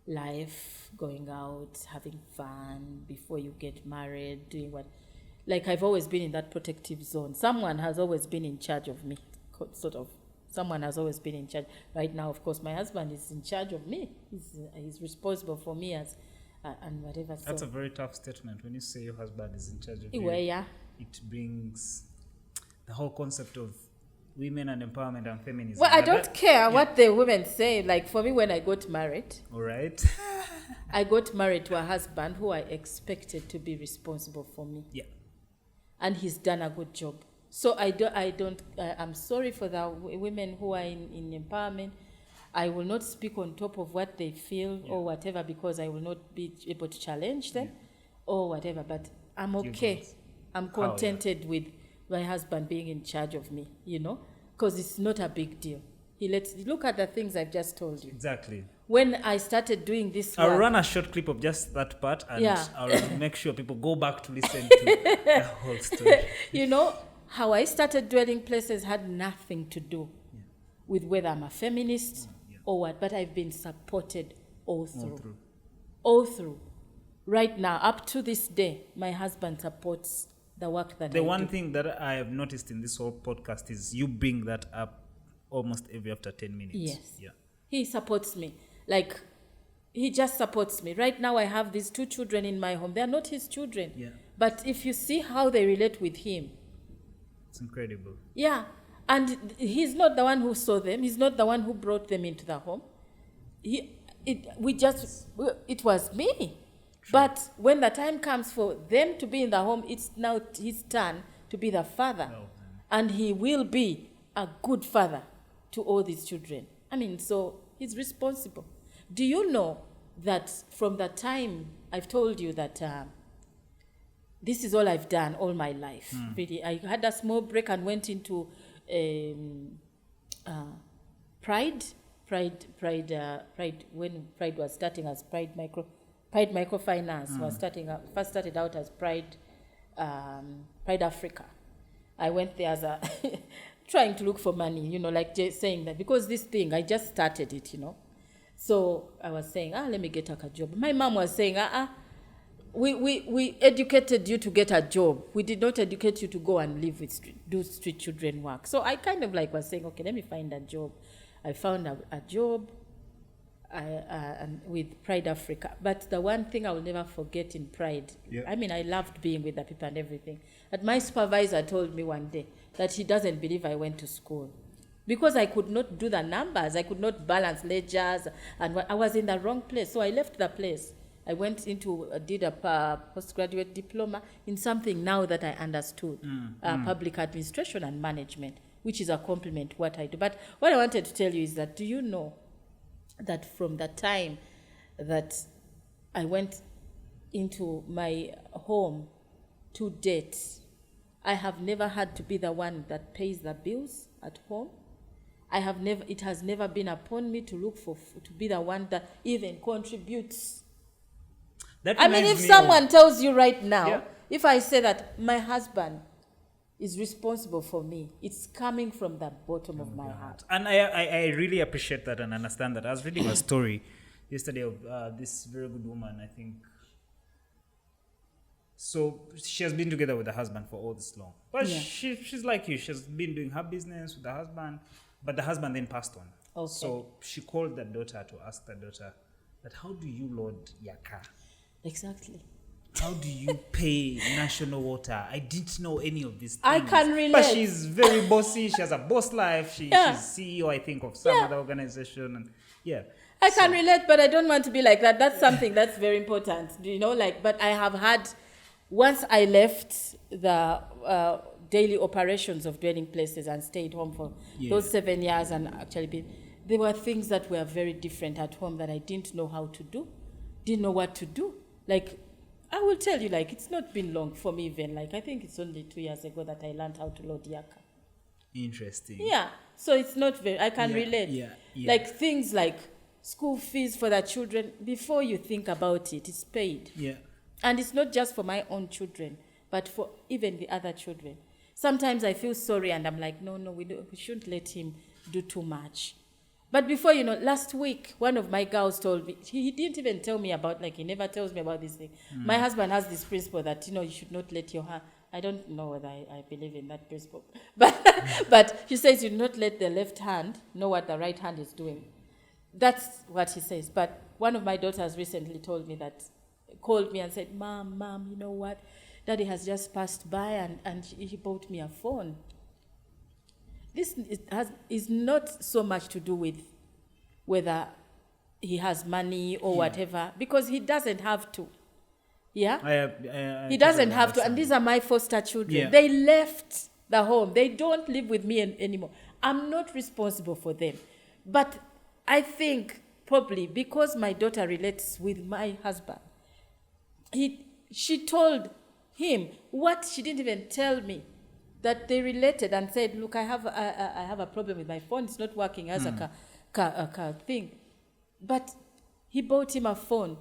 life, going out, having fun before you get married, doing what, like I've always been in that protective zone. Someone has always been in charge of me, sort of. Someone has always been in charge. Right now, of course, my husband is in charge of me. He's responsible for me as and whatever. That's a very tough statement when you say your husband is in charge of you. Yeah. It brings the whole concept of women and empowerment and feminism. Well, I don't care what the women say. Like for me, when I got married, all right, I got married to a husband who I expected to be responsible for me. Yeah, and he's done a good job. So I'm sorry for the women who are in empowerment. I will not speak on top of what they feel or whatever because I will not be able to challenge them or whatever. But I'm okay. I'm contented with my husband being in charge of me, because it's not a big deal. Look at the things I've just told you. Exactly. When I started doing this work, I'll run a short clip of just that part and I'll make sure people go back to listen to the whole story. How I started dwelling places had nothing to do with whether I'm a feminist or what, but I've been supported all through. Right now, up to this day, my husband supports the work that I do. The one thing that I have noticed in this whole podcast is you bring that up almost after 10 minutes. Yes. Yeah. He supports me. Like, he just supports me. Right now, I have these 2 children in my home. They're not his children. Yeah. But if you see how they relate with him. It's incredible. Yeah. And he's not the one who saw them. He's not the one who brought them into the home. It was me. True. But when the time comes for them to be in the home, it's now his turn to be the father. Oh, and he will be a good father to all these children. So he's responsible. Do you know that from the time I've told you that this is all I've done all my life. Really, I had a small break and went into Pride when Pride was starting as Pride Microfinance was first started out as Pride Africa. I went there as a trying to look for money, like saying that because this thing I just started it, So I was saying, let me get a job. My mom was saying, we educated you to get a job. We did not educate you to go and live with do street children work. So I kind of was saying, okay, let me find a job. I found a job with Pride Africa. But the one thing I will never forget in Pride, I loved being with the people and everything. But my supervisor told me one day that he doesn't believe I went to school. Because I could not do the numbers. I could not balance ledgers. And I was in the wrong place. So I left the place. I went did a postgraduate diploma in something now that I understood, public administration and management, which is a complement to what I do. But what I wanted to tell you is that, do you know that from the time that I went into my home to date, I have never had to be the one that pays the bills at home. It has never been upon me to look to be the one that even contributes. If someone tells you right now, if I say that my husband is responsible for me, it's coming from the bottom of my heart. And I really appreciate that and understand that. I was reading a story yesterday of this very good woman, I think. So she has been together with her husband for all this long. But she's like you. She's been doing her business with the husband, but the husband then passed on. Okay. So she called the daughter to ask the daughter that, how do you load your car? Exactly. How do you pay national water? I didn't know any of these things. I can relate. But she's very bossy. She has a boss life. She's CEO, I think, of some other organization. And I can relate, but I don't want to be like that. That's something that's very important. But I have had, once I left the daily operations of dwelling places and stayed home for those 7 years and actually there were things that were very different at home that I didn't know how to do, didn't know what to do. Like, I will tell you, like, it's not been long for me even. Like, I think it's only 2 years ago that I learned how to load yaka. Interesting. Yeah. So it's not very, I can relate. Yeah. Like things like school fees for the children, before you think about it, it's paid. Yeah. And it's not just for my own children, but for even the other children. Sometimes I feel sorry and I'm like, no, we shouldn't let him do too much. But before, last week, one of my girls told me, he didn't even tell me about, like, he never tells me about this thing. My husband has this principle that, you should not let your hand, I don't know whether I believe in that principle, but he says you not let the left hand know what the right hand is doing. That's what he says. But one of my daughters recently called me and said, Mom, you know what? Daddy has just passed by and he bought me a phone. This is not so much to do with whether he has money or whatever, because he doesn't have to. Yeah? He doesn't have to. And these are my foster children. Yeah. They left the home. They don't live with me anymore. I'm not responsible for them. But I think probably because my daughter relates with my husband, she told him what she didn't even tell me, that they related and said, look, I have a problem with my phone. It's not working as a thing. But he bought him a phone.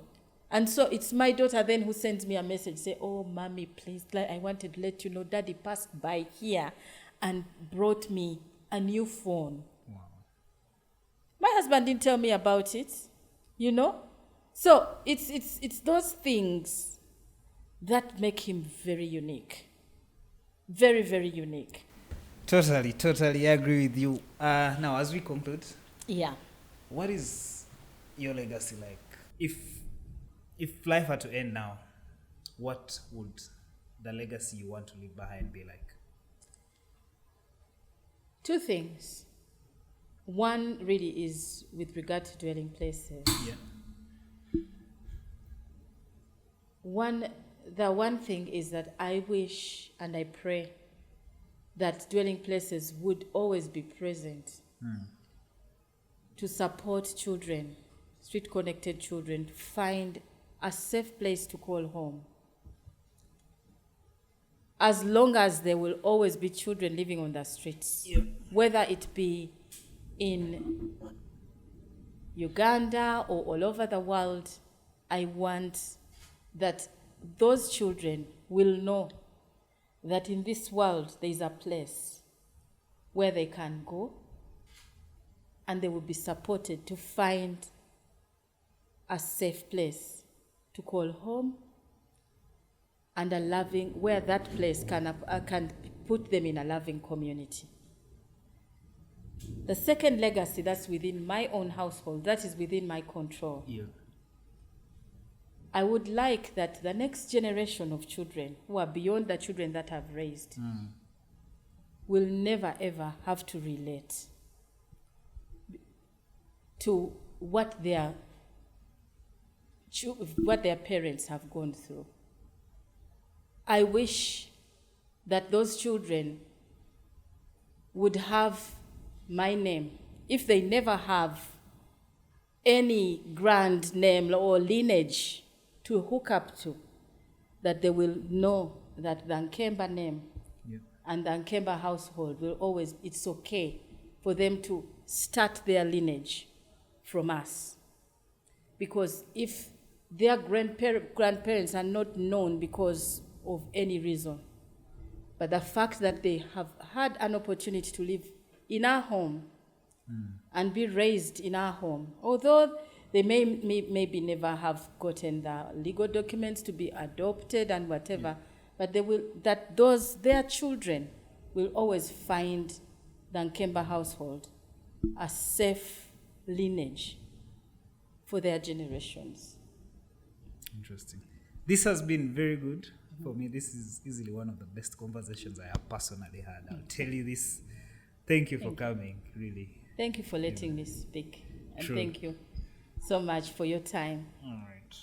And so it's my daughter then who sends me a message, say, oh, Mommy, please, I wanted to let you know Daddy passed by here and brought me a new phone. Wow. My husband didn't tell me about it, So it's those things that make him very unique. Very, very unique. Totally agree with you. Now, as we conclude, what is your legacy like? If life had to end now, what would the legacy you want to leave behind be like? 2 things. One really is with regard to dwelling places. Yeah. The one thing is that I wish and I pray that dwelling places would always be present to support children, street-connected children, to find a safe place to call home. As long as there will always be children living on the streets, whether it be in Uganda or all over the world, I want that those children will know that in this world there is a place where they can go and they will be supported to find a safe place to call home and a loving, where that place can put them in a loving community. The second legacy that's within my own household, that is within my control. Yeah. I would like that the next generation of children who are beyond the children that I've raised will never ever have to relate to what their parents have gone through. I wish that those children would have my name. If they never have any grand name or lineage to hook up to, that they will know that the Nkemba name and the Nkemba household will always, it's okay for them to start their lineage from us. Because if their grandparents are not known because of any reason, but the fact that they have had an opportunity to live in our home and be raised in our home, although they maybe never have gotten the legal documents to be adopted and whatever, but their children will always find the Nkemba household a safe lineage for their generations. Interesting. This has been very good for me. This is easily one of the best conversations I have personally had. I'll tell you this. Thank you for coming, really. Thank you for letting me speak. And True. thank you so much for your time. All right.